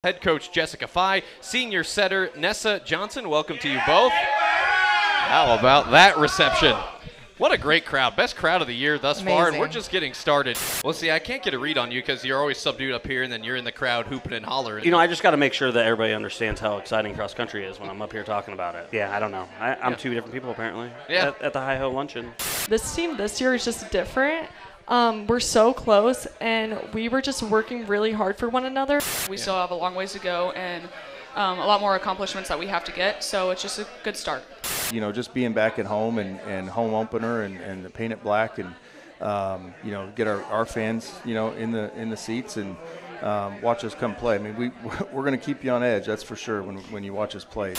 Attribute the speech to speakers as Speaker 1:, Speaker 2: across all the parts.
Speaker 1: Head coach Jessica Fye, senior setter Nessa Johnson. Welcome to you both. How about that reception? What a great crowd. Best crowd of the year thus far, and we're just getting started. Well, see, I can't get a read on you because you're always subdued up here, and then you're in the crowd hooping and hollering.
Speaker 2: You know, I just got to make sure that everybody understands how exciting cross country is when I'm up here talking about it. Yeah, I don't know. I'm two different people, apparently, at the Hi-Ho luncheon.
Speaker 3: This team this year is just different. We're so close, and we were just working really hard for one another.
Speaker 4: We still have a long ways to go and a lot more accomplishments that we have to get, so it's just a good start.
Speaker 5: You know, just being back at home and home opener and the paint it black and, you know, get our fans, you know, in the seats and watch us come play. I mean, we're going to keep you on edge, that's for sure, when you watch us play.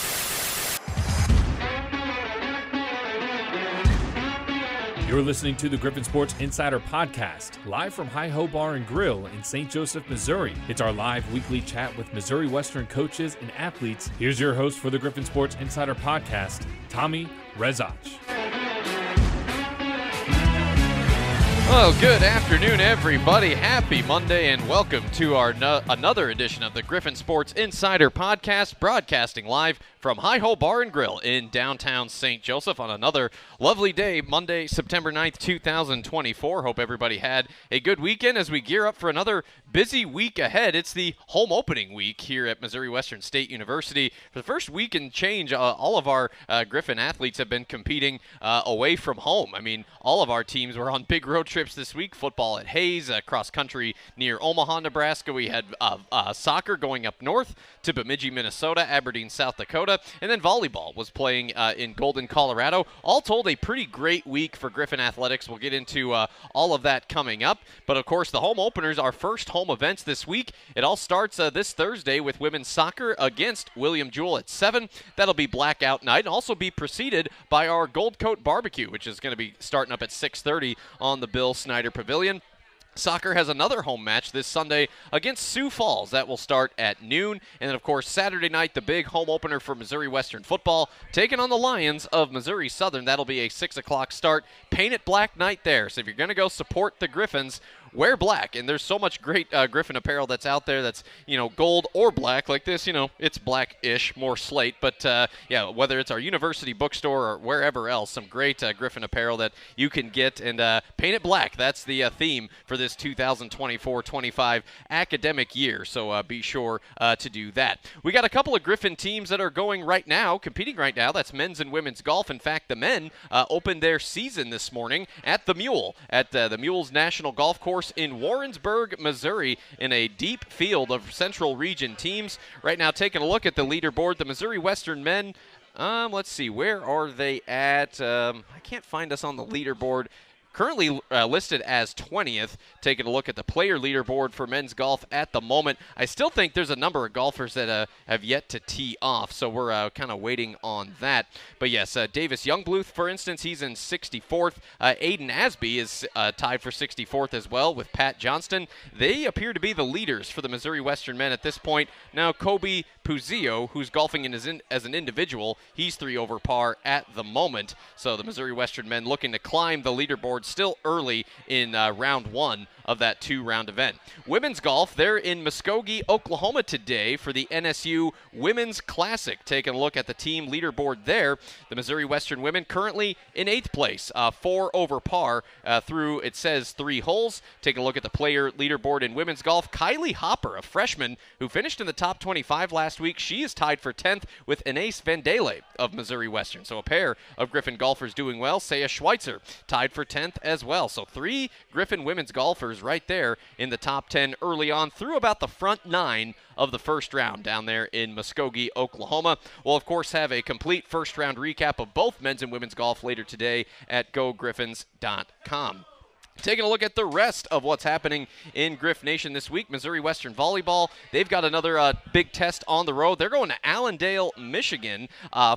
Speaker 6: You're listening to the Griffon Sports Insider Podcast, live from Hi-Ho Bar and Grill in St. Joseph, Missouri. It's our live weekly chat with Missouri Western coaches and athletes. Here's your host for the Griffon Sports Insider Podcast, Tommy Rezach.
Speaker 1: Well, good afternoon, everybody. Happy Monday, and welcome to our another edition of the Griffon Sports Insider Podcast, broadcasting live from Hi-Ho Bar and Grill in downtown St. Joseph on another lovely day, Monday, September 9th, 2024. Hope everybody had a good weekend as we gear up for another busy week ahead. It's the home opening week here at Missouri Western State University. For the first week and change, all of our Griffon athletes have been competing away from home. I mean, all of our teams were on big road trips this week. Football at Hayes, cross country near Omaha, Nebraska. We had soccer going up north to Bemidji, Minnesota, Aberdeen, South Dakota, and then volleyball was playing in Golden, Colorado. All told, a pretty great week for Griffon athletics. We'll get into all of that coming up. But, of course, the home openers, our first home events this week. It all starts this Thursday with women's soccer against William Jewell at 7. That'll be blackout night and also be preceded by our Gold Coat Barbecue, which is going to be starting up at 6:30 on the Bill Snyder Pavilion. Soccer has another home match this Sunday against Sioux Falls. That will start at noon. And then, of course, Saturday night, the big home opener for Missouri Western football, taking on the Lions of Missouri Southern. That'll be a 6 o'clock start. Paint it black night there. So if you're going to go support the Griffons, wear black. And there's so much great Griffon apparel that's out there that's, you know, gold or black like this. You know, it's black-ish, more slate. But, yeah, whether it's our university bookstore or wherever else, some great Griffon apparel that you can get. And paint it black. That's the theme for this 2024-25 academic year. So be sure to do that. We got a couple of Griffon teams that are going right now, competing right now. That's men's and women's golf. In fact, the men opened their season this morning at the Mule, at the Mules National Golf Course in Warrensburg, Missouri, in a deep field of Central Region teams. Right now, taking a look at the leaderboard, the Missouri Western men, let's see, where are they at? I can't find us on the leaderboard. Currently listed as 20th. Taking a look at the player leaderboard for men's golf at the moment. I still think there's a number of golfers that have yet to tee off, so we're kind of waiting on that. But yes, Davis Youngbluth, for instance, he's in 64th. Aiden Asby is tied for 64th as well with Pat Johnston. They appear to be the leaders for the Missouri Western men at this point. Now, Kobe Puzio, who's golfing as an individual, he's 3 over par at the moment. So the Missouri Western men looking to climb the leaderboard still early in round 1 of that 2-round event. Women's golf, they're in Muskogee, Oklahoma today for the NSU Women's Classic. Taking a look at the team leaderboard there. The Missouri Western women currently in 8th place, 4 over par through, it says, 3 holes. Taking a look at the player leaderboard in women's golf. Kylie Hopper, a freshman who finished in the top 25 last week. She is tied for 10th with Anais Vandele of Missouri Western. So a pair of Griffon golfers doing well. Saya Schweitzer tied for 10th as well. So 3 Griffon women's golfers right there in the top 10 early on through about the front 9 of the first round down there in Muskogee, Oklahoma. We'll, of course, have a complete first round recap of both men's and women's golf later today at gogriffons.com. Taking a look at the rest of what's happening in Griff Nation this week, Missouri Western Volleyball, they've got another big test on the road. They're going to Allendale, Michigan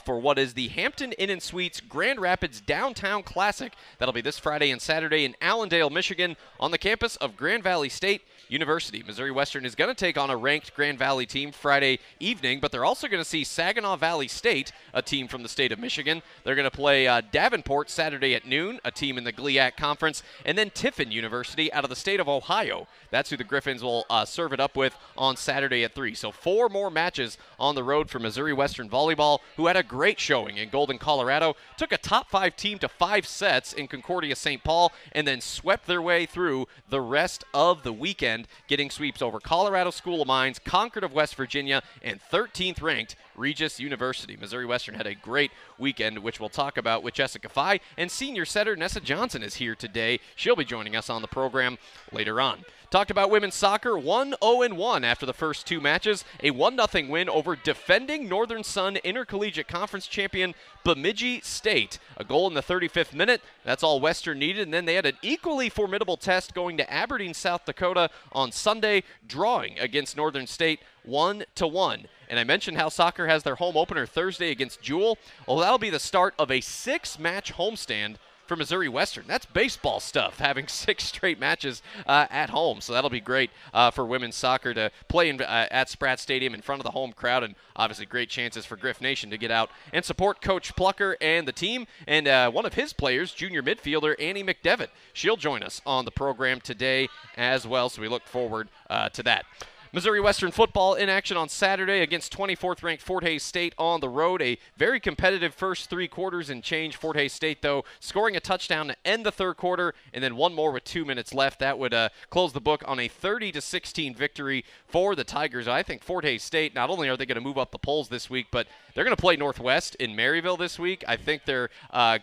Speaker 1: for what is the Hampton Inn & Suites Grand Rapids Downtown Classic. That'll be this Friday and Saturday in Allendale, Michigan on the campus of Grand Valley State University. Missouri Western is going to take on a ranked Grand Valley team Friday evening, but they're also going to see Saginaw Valley State, a team from the state of Michigan. They're going to play Davenport Saturday at noon, a team in the GLIAC Conference, and then Tiffin University out of the state of Ohio. That's who the Griffins will serve it up with on Saturday at 3. So 4 more matches on the road for Missouri Western Volleyball, who had a great showing in Golden, Colorado, took a top 5 team to 5 sets in Concordia St. Paul, and then swept their way through the rest of the weekend, getting sweeps over Colorado School of Mines, Concord of West Virginia, and 13th ranked Regis University. Missouri Western had a great weekend, which we'll talk about with Jessica Fye, and senior setter Nessa Johnson is here today. She'll be joining us on the program later on. Talked about women's soccer, 1-0-1 after the first 2 matches, a 1-0 win over defending Northern Sun Intercollegiate Conference champion Bemidji State. A goal in the 35th minute, that's all Western needed, and then they had an equally formidable test going to Aberdeen, South Dakota on Sunday, drawing against Northern State 1-1. And I mentioned how soccer has their home opener Thursday against Jewel. Well, that'll be the start of a 6-match homestand for Missouri Western. That's baseball stuff, having 6 straight matches at home. So that'll be great for women's soccer to play at Spratt Stadium in front of the home crowd, and obviously great chances for Griff Nation to get out and support Coach Plocher and the team. And one of his players, junior midfielder Annie McDevitt, she'll join us on the program today as well, so we look forward to that. Missouri Western football in action on Saturday against 24th-ranked Fort Hays State on the road. A very competitive first 3 quarters and change. Fort Hays State, though, scoring a touchdown to end the third quarter, and then one more with 2 minutes left. That would close the book on a 30-16 victory for the Tigers. I think Fort Hays State, not only are they going to move up the polls this week, but they're going to play Northwest in Maryville this week. I think they're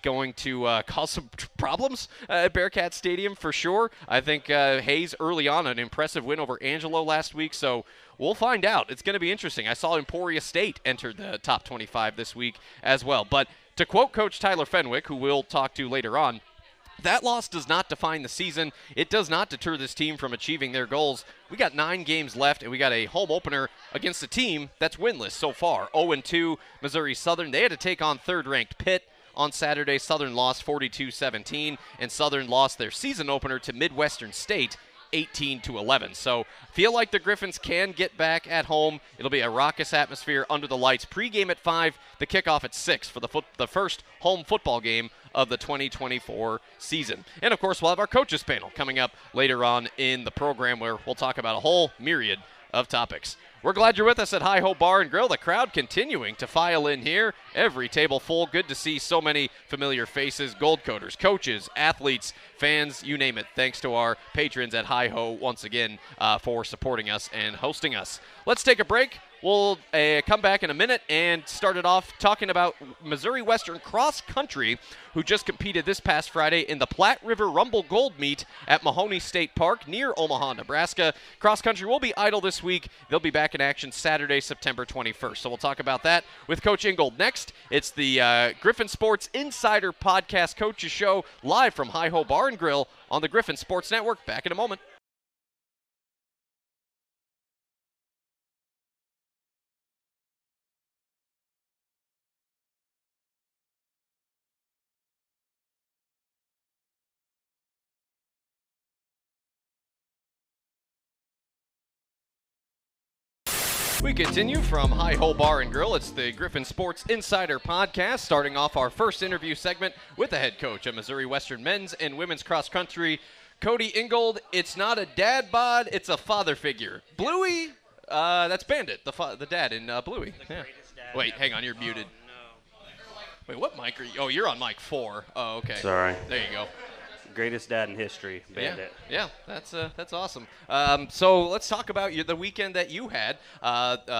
Speaker 1: going to cause some problems at Bearcat Stadium for sure. I think Hays early on, an impressive win over Angelo last week. So we'll find out. It's going to be interesting. I saw Emporia State enter the top 25 this week as well. But to quote Coach Tyler Fenwick, who we'll talk to later on, that loss does not define the season. It does not deter this team from achieving their goals. We got 9 games left, and we got a home opener against a team that's winless so far. 0-2, Missouri Southern. They had to take on 3rd-ranked Pitt on Saturday. Southern lost 42-17, and Southern lost their season opener to Midwestern State 18-11. So feel like the Griffins can get back at home. It'll be a raucous atmosphere under the lights. Pre-game at 5, the kickoff at 6 for the first home football game of the 2024 season. And, of course, we'll have our coaches panel coming up later on in the program, where we'll talk about a whole myriad of topics. We're glad you're with us at Hi-Ho Bar and Grill. The crowd continuing to file in here. Every table full. Good to see so many familiar faces, Gold Coaters, coaches, athletes, fans, you name it. Thanks to our patrons at Hi-Ho once again for supporting us and hosting us. Let's take a break. We'll come back in a minute and start it off talking about Missouri Western Cross Country, who just competed this past Friday in the Platte River Rumble Gold Meet at Mahoney State Park near Omaha, Nebraska. Cross Country will be idle this week. They'll be back in action Saturday, September 21st. So we'll talk about that with Coach Ingold next. It's the Griffon Sports Insider Podcast Coaches Show live from Hi-Ho Bar and Grill on the Griffon Sports Network. Back in a moment. We continue from Hi-Ho Bar and Grill. It's the Griffon Sports Insider Podcast, starting off our first interview segment with the head coach of Missouri Western men's and women's cross country, Cody Ingold. It's not a dad bod, it's a father figure. Bluey, that's Bandit, the dad in Bluey. Yeah. Wait, hang on, you're muted. Wait, what mic are you? Oh, you're on mic 4. Oh, okay.
Speaker 2: Sorry.
Speaker 1: There you go.
Speaker 2: Greatest dad in history, Bandit.
Speaker 1: Yeah, that's awesome. So let's talk about the weekend that you had.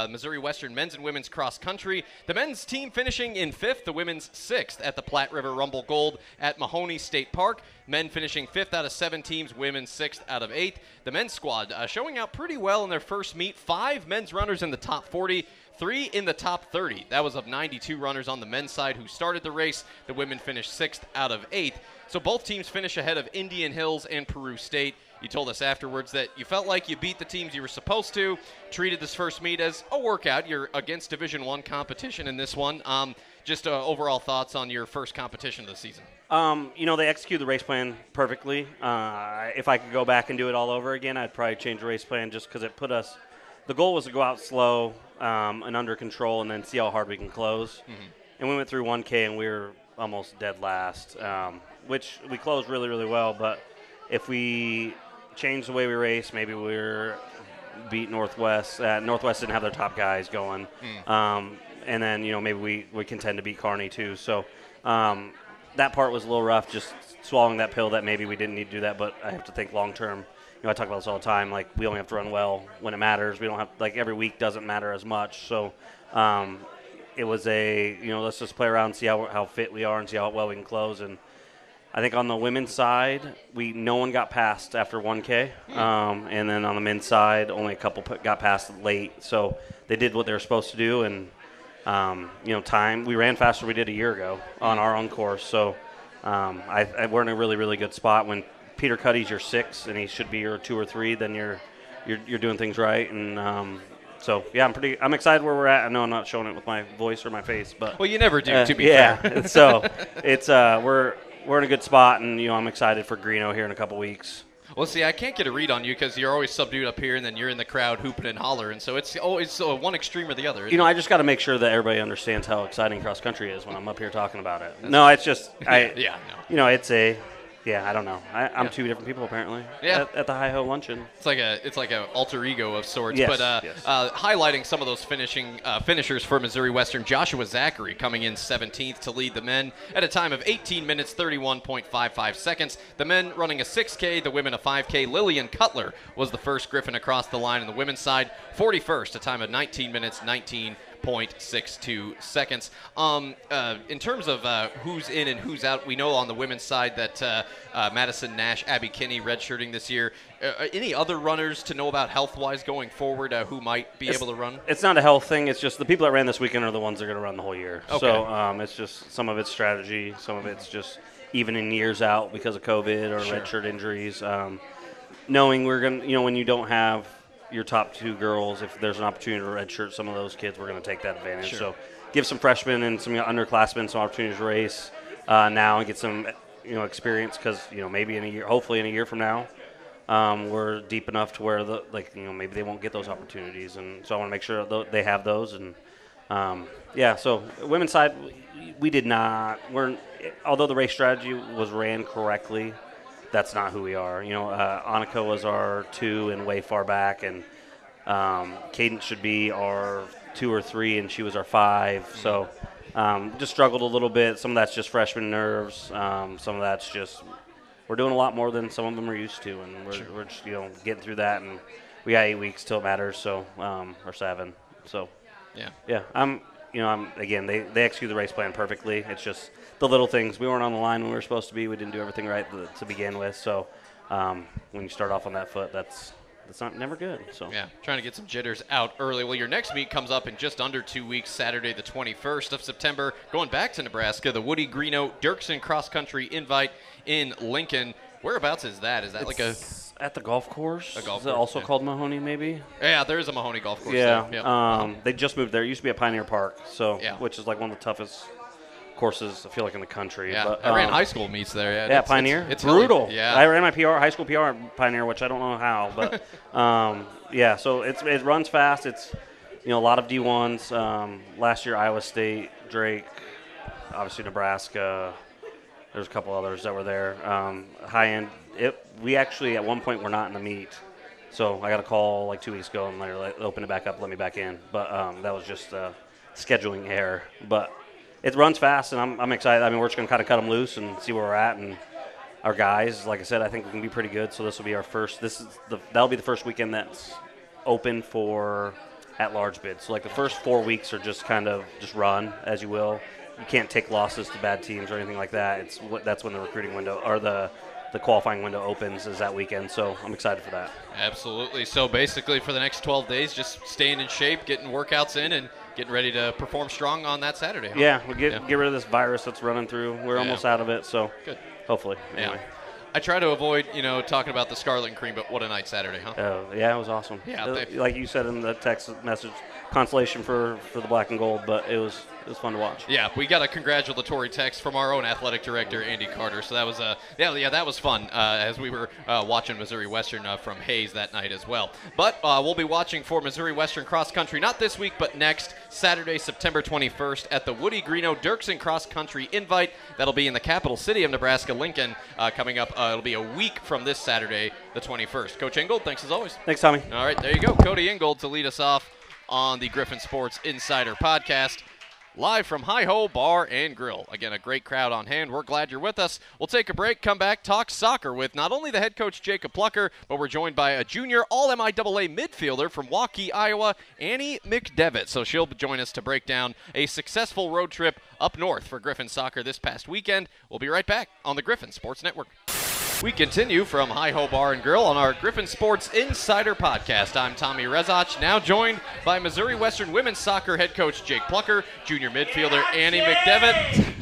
Speaker 1: Missouri Western men's and women's cross country. The men's team finishing in 5th, the women's 6th at the Platte River Rumble Gold at Mahoney State Park. Men finishing 5th out of 7 teams, women 6th out of 8th. The men's squad showing out pretty well in their first meet. 5 men's runners in the top 40. 3 in the top 30. That was of 92 runners on the men's side who started the race. The women finished 6th out of 8th. So both teams finish ahead of Indian Hills and Peru State You told us afterwards that you felt like you beat the teams you were supposed to, treated this first meet as a workout. You're against Division I competition in this one. Just overall thoughts on your first competition of the season.
Speaker 2: They executed the race plan perfectly. If I could go back and do it all over again, I'd probably change the race plan just because it put us – the goal was to go out slow and under control and then see how hard we can close. Mm-hmm. And we went through 1K and we were almost dead last, which we closed really, really well. But if we changed the way we race, maybe we're beat Northwest. Northwest didn't have their top guys going. And then, maybe we contend to beat Kearney too. So that part was a little rough, just swallowing that pill that maybe we didn't need to do that. But I have to think long term. I talk about this all the time. Like, we only have to run well when it matters. We don't have, every week doesn't matter as much. So it was let's just play around and see how fit we are and see how well we can close. And I think on the women's side, no one got passed after 1K. And then on the men's side, only a couple got passed late. So they did what they were supposed to do. And, we ran faster than we did a year ago on our own course. So we're in a really, really good spot. When Peter Cuddy's your 6 and he should be your 2 or 3, then you're doing things right. And I'm excited where we're at. I know I'm not showing it with my voice or my face, but
Speaker 1: you never do, to be fair.
Speaker 2: So it's we're in a good spot, and I'm excited for Greeno here in a couple weeks.
Speaker 1: Well, see, I can't get a read on you because you're always subdued up here, and then you're in the crowd hooping and hollering. So it's always one extreme or the other.
Speaker 2: I just got to make sure that everybody understands how exciting cross country is when I'm up here talking about it. No, it's just I don't know. I'm two different people apparently.
Speaker 1: Yeah.
Speaker 2: At the Hi-Ho luncheon.
Speaker 1: It's like a alter ego of sorts.
Speaker 2: Yes,
Speaker 1: but
Speaker 2: yes.
Speaker 1: Highlighting some of those finishers for Missouri Western, Joshua Zachary coming in 17th to lead the men at a time of 18 minutes 31.55 seconds. The men running a 6K, the women a 5K. Lillian Cutler was the first Griffin across the line on the women's side, 41st, a time of 19 minutes 19.62 seconds. In terms of who's in and who's out, we know on the women's side that Madison Nash, Abby Kinney redshirting this year. Any other runners to know about health-wise going forward who might be able to run?
Speaker 2: It's not a health thing. It's just the people that ran this weekend are the ones that are going to run the whole year.
Speaker 1: Okay.
Speaker 2: So it's just some of it's strategy, some of it's just evening years out because of COVID or redshirt injuries. Knowing we're going to, when you don't have your top 2 girls, if there's an opportunity to redshirt some of those kids, we're going to take that advantage.
Speaker 1: Sure.
Speaker 2: So give some freshmen and some underclassmen some opportunities to race now and get some experience because maybe in a year, hopefully in a year from now, we're deep enough to where maybe they won't get those opportunities, and so I want to make sure they have those. And so women's side, we did not. Although the race strategy was ran correctly, that's not who we are. Annika was our 2 and way far back, and Cadence should be our 2 or 3, and she was our 5. So just struggled a little bit. Some of that's just freshman nerves. Some of that's just we're doing a lot more than some of them are used to, and we're just getting through that. And we got 8 weeks till it matters. So or 7. So yeah. I'm again they execute the race plan perfectly. It's just the little things. We weren't on the line when we were supposed to be. We didn't do everything right to begin with. So when you start off on that foot, that's never good. So
Speaker 1: trying to get some jitters out early. Well, your next meet comes up in just under 2 weeks, Saturday the 21st of September. Going back to Nebraska, the Woody Greeno Dirksen Cross Country Invite in Lincoln. Whereabouts is that? Is that
Speaker 2: at the golf course?
Speaker 1: A golf
Speaker 2: is it
Speaker 1: course,
Speaker 2: also called Mahoney, maybe?
Speaker 1: Yeah, there is a Mahoney golf course.
Speaker 2: Yeah.
Speaker 1: There. Yep.
Speaker 2: They just moved there. It used to be at Pioneer Park, which is like one of the toughest courses I feel like in the country.
Speaker 1: Yeah,
Speaker 2: but,
Speaker 1: I ran high school meets there.
Speaker 2: Yeah, Pioneer.
Speaker 1: It's
Speaker 2: brutal.
Speaker 1: Yeah,
Speaker 2: I ran my high school PR at Pioneer, which I don't know how, but so it runs fast. It's a lot of D1s. Last year Iowa State, Drake, obviously Nebraska. There's a couple others that were there. High end. We actually at one point were not in the meet, so I got a call like 2 weeks ago and they're like, open it back up, let me back in. But that was just a scheduling error. But it runs fast, and I'm excited. I mean, we're just going to kind of cut them loose and see where we're at. And our guys, like I said, I think we can be pretty good. So this will be our first. That'll be the first weekend that's open for at-large bids. So like the first 4 weeks are just kind of just run as you will. You can't take losses to bad teams or anything like that. That's when the recruiting window or the qualifying window opens is that weekend. So I'm excited for that.
Speaker 1: Absolutely. So basically for the next 12 days, just staying in shape, getting workouts in, and getting ready to perform strong on that Saturday. Huh?
Speaker 2: Yeah, we'll get rid of this virus that's running through. We're almost out of it, so
Speaker 1: good.
Speaker 2: Hopefully. Anyway.
Speaker 1: I try to avoid, talking about the Scarlet and Cream, but what a night Saturday, huh?
Speaker 2: Oh, yeah, it was awesome.
Speaker 1: Yeah,
Speaker 2: like you said in the text message, consolation for the black and gold, but it was fun to watch.
Speaker 1: Yeah, we got a congratulatory text from our own athletic director, Andy Carter. So that was that was fun as we were watching Missouri Western from Hayes that night as well. But we'll be watching for Missouri Western cross country not this week, but next Saturday, September 21st at the Woody Greeno Dirksen Cross Country Invite. That'll be in the capital city of Nebraska, Lincoln, coming up. It'll be a week from this Saturday, the 21st. Coach Ingold, thanks as always.
Speaker 2: Thanks, Tommy.
Speaker 1: All right, there you go. Cody Ingold to lead us off on the Griffon Sports Insider Podcast. Live from Hi-Ho Bar and Grill. Again, a great crowd on hand. We're glad you're with us. We'll take a break, come back, talk soccer with not only the head coach, Jacob Plocher, but we're joined by a junior All-MIAA midfielder from Waukee, Iowa, Annie McDevitt. So she'll join us to break down a successful road trip up north for Griffon soccer this past weekend. We'll be right back on the Griffon Sports Network. We continue from Hi-Ho Bar and Grill on our Griffon Sports Insider Podcast. I'm Tommy Rezach, now joined by Missouri Western women's soccer head coach Jake Plocher, junior midfielder Annie McDevitt.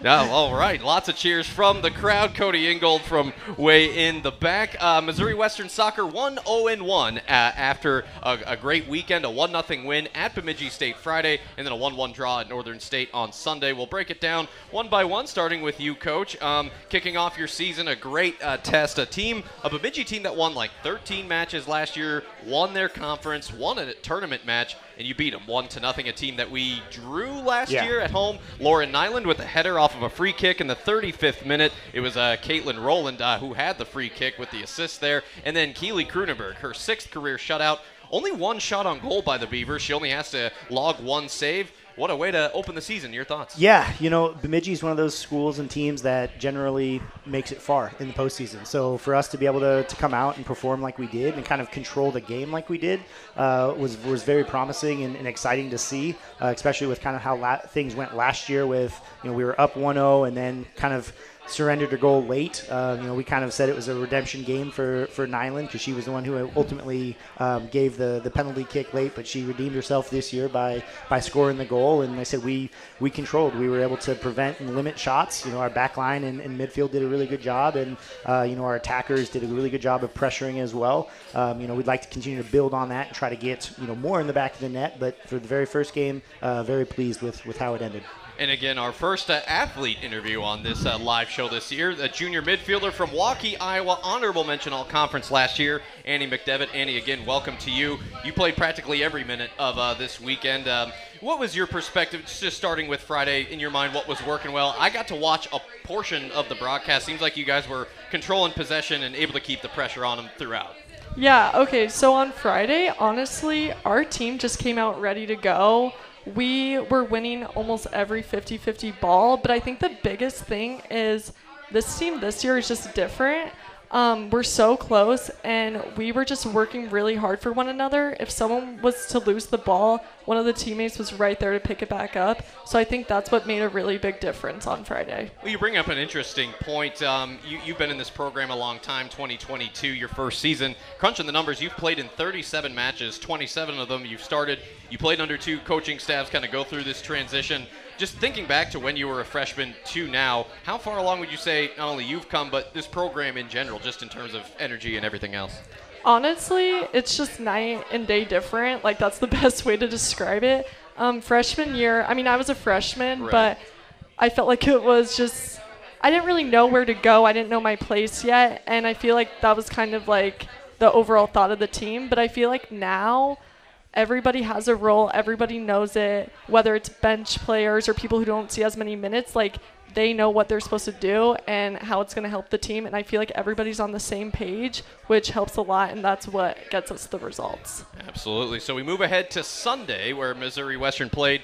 Speaker 1: No, all right, lots of cheers from the crowd. Cody Ingold from way in the back. Missouri Western soccer 1-0-1 after a great weekend, a 1-0 win at Bemidji State Friday, and then a 1-1 draw at Northern State on Sunday. We'll break it down one by one, starting with you, Coach. Kicking off your season, a great test, a Bemidji team that won like 13 matches last year, won their conference, won a tournament match, and you beat them 1-0, a team that we drew last year at home. Lauren Nyland with a header off of a free kick in the 35th minute. It was Caitlin Rowland who had the free kick with the assist there. And then Keely Kruneberg, her 6th career shutout. Only one shot on goal by the Beavers. She only has to log one save. What a way to open the season. Your thoughts?
Speaker 7: Yeah, Bemidji is one of those schools and teams that generally makes it far in the postseason. So for us to be able to come out and perform like we did and kind of control the game like we did was very promising and exciting to see, especially with kind of how things went last year with, we were up 1-0 and then kind of surrendered a goal late. We kind of said it was a redemption game for Nyland because she was the one who ultimately gave the penalty kick late, but she redeemed herself this year by scoring the goal. And I said we controlled. We were able to prevent and limit shots. Our back line and midfield did a really good job, and our attackers did a really good job of pressuring as well. We'd like to continue to build on that and try to get more in the back of the net. But for the very first game, very pleased with how it ended.
Speaker 1: And again, our first athlete interview on this live show this year, a junior midfielder from Waukee, Iowa, honorable mention all-conference last year, Annie McDevitt. Annie, again, welcome to you. You played practically every minute of this weekend. What was your perspective, just starting with Friday, in your mind, what was working well? I got to watch a portion of the broadcast. Seems like you guys were controlling possession and able to keep the pressure on them throughout.
Speaker 3: Yeah, okay, so on Friday, honestly, our team just came out ready to go. We were winning almost every 50-50 ball, but I think the biggest thing is this team this year is just different. We're so close, and we were just working really hard for one another. If someone was to lose the ball, one of the teammates was right there to pick it back up. So I think that's what made a really big difference on Friday.
Speaker 1: Well, you bring up an interesting point. You've been in this program a long time, 2022, your first season. Crunching the numbers, you've played in 37 matches, 27 of them you've started. You played under 2 coaching staffs, kind of go through this transition. Just thinking back to when you were a freshman to now, how far along would you say not only you've come, but this program in general, just in terms of energy and everything else?
Speaker 3: Honestly, it's just night and day different. Like, that's the best way to describe it. Freshman year, I was a freshman,
Speaker 1: right,
Speaker 3: but I felt like it was just, I didn't really know where to go. I didn't know my place yet, and I feel like that was kind of like the overall thought of the team. But I feel like now everybody has a role. Everybody knows it, whether it's bench players or people who don't see as many minutes. Like, they know what they're supposed to do and how it's going to help the team. And I feel like everybody's on the same page, which helps a lot, and that's what gets us the results.
Speaker 1: Absolutely. So we move ahead to Sunday, where Missouri Western played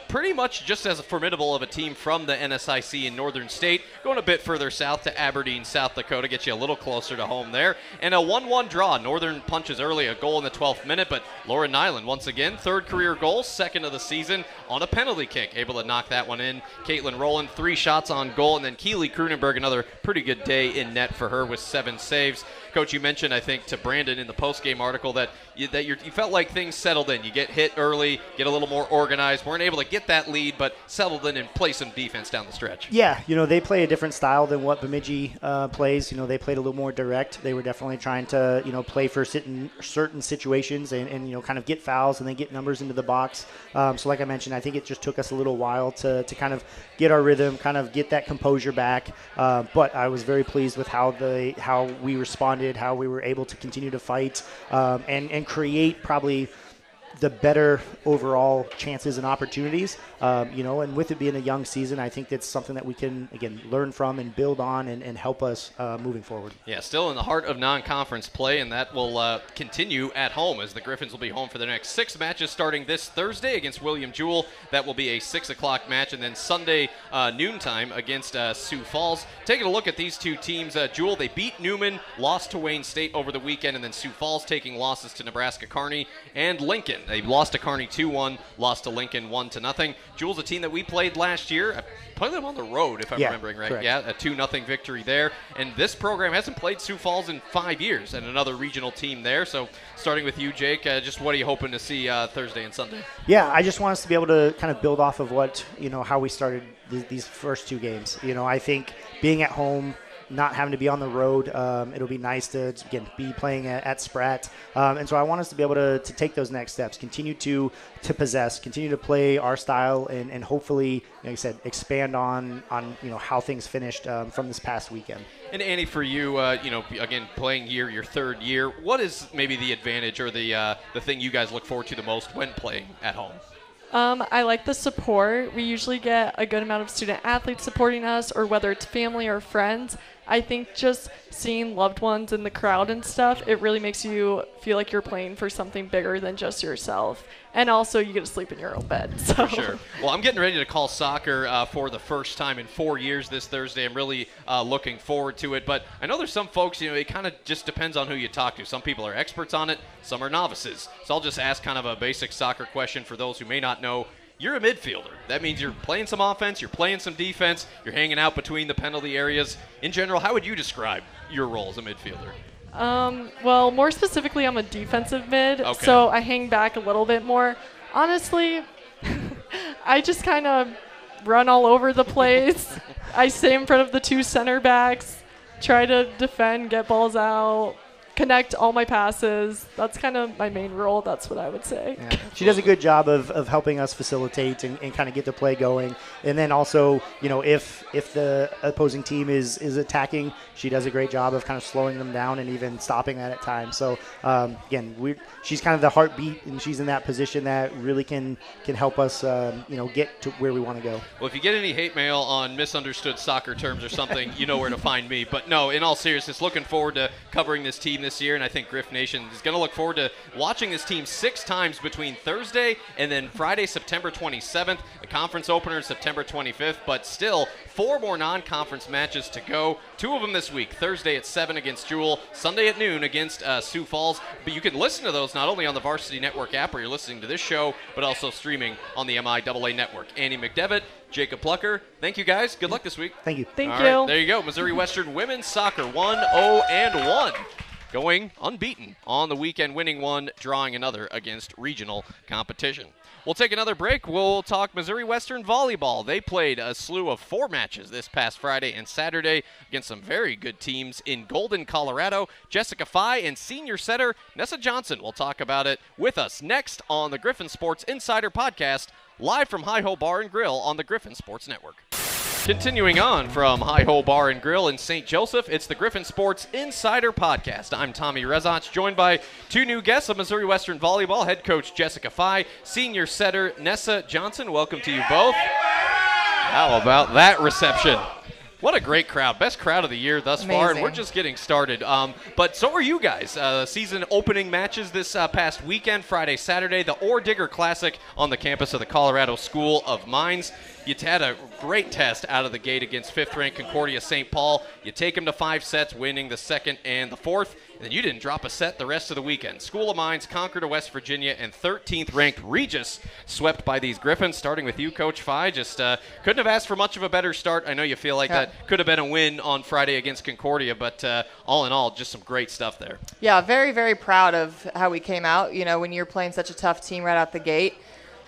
Speaker 1: pretty much just as formidable of a team from the NSIC in Northern State, going a bit further south to Aberdeen, South Dakota, get you a little closer to home there. And a 1-1 draw. Northern punches early, a goal in the 12th minute, but Lauren Nyland, once again, 3rd career goal, 2nd of the season, on a penalty kick, able to knock that one in. Caitlin Rowland, 3 shots on goal, and then Keely Kruneberg, another pretty good day in net for her with 7 saves. Coach, you mentioned, I think, to Brandon in the post-game article that you felt like things settled in. You get hit early, get a little more organized, weren't able to get that lead, but settled in and play some defense down the stretch.
Speaker 7: Yeah, they play a different style than what Bemidji plays. They played a little more direct. They were definitely trying to, play for certain situations and kind of get fouls and then get numbers into the box. So like I mentioned, I think it just took us a little while to kind of get our rhythm, kind of get that composure back. But I was very pleased with how we responded, how we were able to continue to fight and create probably the better overall chances and opportunities, and with it being a young season, I think that's something that we can, again, learn from and build on and help us moving forward.
Speaker 1: Yeah, still in the heart of non-conference play, and that will continue at home as the Griffins will be home for the next 6 matches starting this Thursday against William Jewell. That will be a 6 o'clock match, and then Sunday noontime against Sioux Falls. Taking a look at these two teams, Jewell, they beat Newman, lost to Wayne State over the weekend, and then Sioux Falls taking losses to Nebraska Kearney and Lincoln. They lost to Kearney 2-1, lost to Lincoln 1-0. Jewell's a team that we played last year. I played them on the road, if I'm remembering right.
Speaker 7: Correct.
Speaker 1: Yeah, a 2-0 victory there. And this program hasn't played Sioux Falls in 5 years, and another regional team there. So starting with you, Jake, just what are you hoping to see Thursday and Sunday?
Speaker 7: Yeah, I just want us to be able to kind of build off of what, how we started these first 2 games. I think being at home, not having to be on the road, it'll be nice to, again, be playing at Spratt. And so I want us to be able to take those next steps, continue to possess, continue to play our style, and hopefully, like I said, expand on how things finished from this past weekend.
Speaker 1: And Annie, for you, again, playing here your 3rd year, what is maybe the advantage or the thing you guys look forward to the most when playing at home?
Speaker 3: I like the support. We usually get a good amount of student athletes supporting us, or whether it's family or friends. I think just seeing loved ones in the crowd and stuff, it really makes you feel like you're playing for something bigger than just yourself. And also, you get to sleep in your own bed. So.
Speaker 1: For sure. Well, I'm getting ready to call soccer for the first time in 4 years this Thursday. I'm really looking forward to it. But I know there's some folks, it kind of just depends on who you talk to. Some people are experts on it. Some are novices. So I'll just ask kind of a basic soccer question for those who may not know. You're a midfielder. That means you're playing some offense, you're playing some defense, you're hanging out between the penalty areas. In general, how would you describe your role as a midfielder?
Speaker 3: Well, more specifically, I'm a defensive mid,
Speaker 1: Okay.
Speaker 3: So I hang back a little bit more. Honestly, I just kind of run all over the place. I stay in front of the 2 center backs, try to defend, get balls out, connect all my passes. That's kind of my main role. That's what I would say.
Speaker 7: Yeah. She does a good job of helping us facilitate and kind of get the play going. And then also, if the opposing team is attacking, she does a great job of kind of slowing them down and even stopping that at times. So, again, she's kind of the heartbeat, and she's in that position that really can help us, get to where we want to go.
Speaker 1: Well, if you get any hate mail on misunderstood soccer terms or something, you know where to find me. But no, in all seriousness, looking forward to covering this team this year, and I think Griff Nation is going to look forward to watching this team 6 times between Thursday and then Friday, September 27th, the conference opener September 25th, but still 4 more non-conference matches to go. 2 of them this week, Thursday at 7 against Jewell, Sunday at noon against Sioux Falls. But you can listen to those not only on the Varsity Network app where you're listening to this show, but also streaming on the MIAA Network. Annie McDevitt, Jacob Plocher, thank you guys. Good luck this week.
Speaker 7: Thank you.
Speaker 3: Thank
Speaker 1: All
Speaker 3: you.
Speaker 1: right, there you go. Missouri Western women's soccer 1-0-1. Going unbeaten on the weekend, winning 1, drawing another against regional competition. We'll take another break. We'll talk Missouri Western volleyball. They played a slew of 4 matches this past Friday and Saturday against some very good teams in Golden, Colorado. Jessica Fye and senior setter Nessa Johnson will talk about it with us next on the Griffon Sports Insider Podcast, live from Hi-Ho Bar and Grill on the Griffon Sports Network. Continuing on from Hi-Ho Bar and Grill in St. Joseph, it's the Griffon Sports Insider Podcast. I'm Tommy Rezach, joined by 2 new guests of Missouri Western Volleyball, head coach Jessica Fye, senior setter Nessa Johnson. Welcome to you both. How about that reception? What a great crowd. Best crowd of the year thus far, and we're just getting started. But so are you guys. Season opening matches this past weekend, Friday, Saturday, the Ore Digger Classic on the campus of the Colorado School of Mines. You had a great test out of the gate against 5th-ranked Concordia St. Paul. You take them to 5 sets, winning the 2nd and the 4th. And then you didn't drop a set the rest of the weekend. School of Mines conquered a West Virginia, and 13th ranked Regis swept by these Griffins. Starting with you, Coach Phi, just couldn't have asked for much of a better start. I know you feel like that could have been a win on Friday against Concordia, but all in all, just some great stuff there.
Speaker 8: Yeah, very, very proud of how we came out. You know, when you're playing such a tough team right out the gate,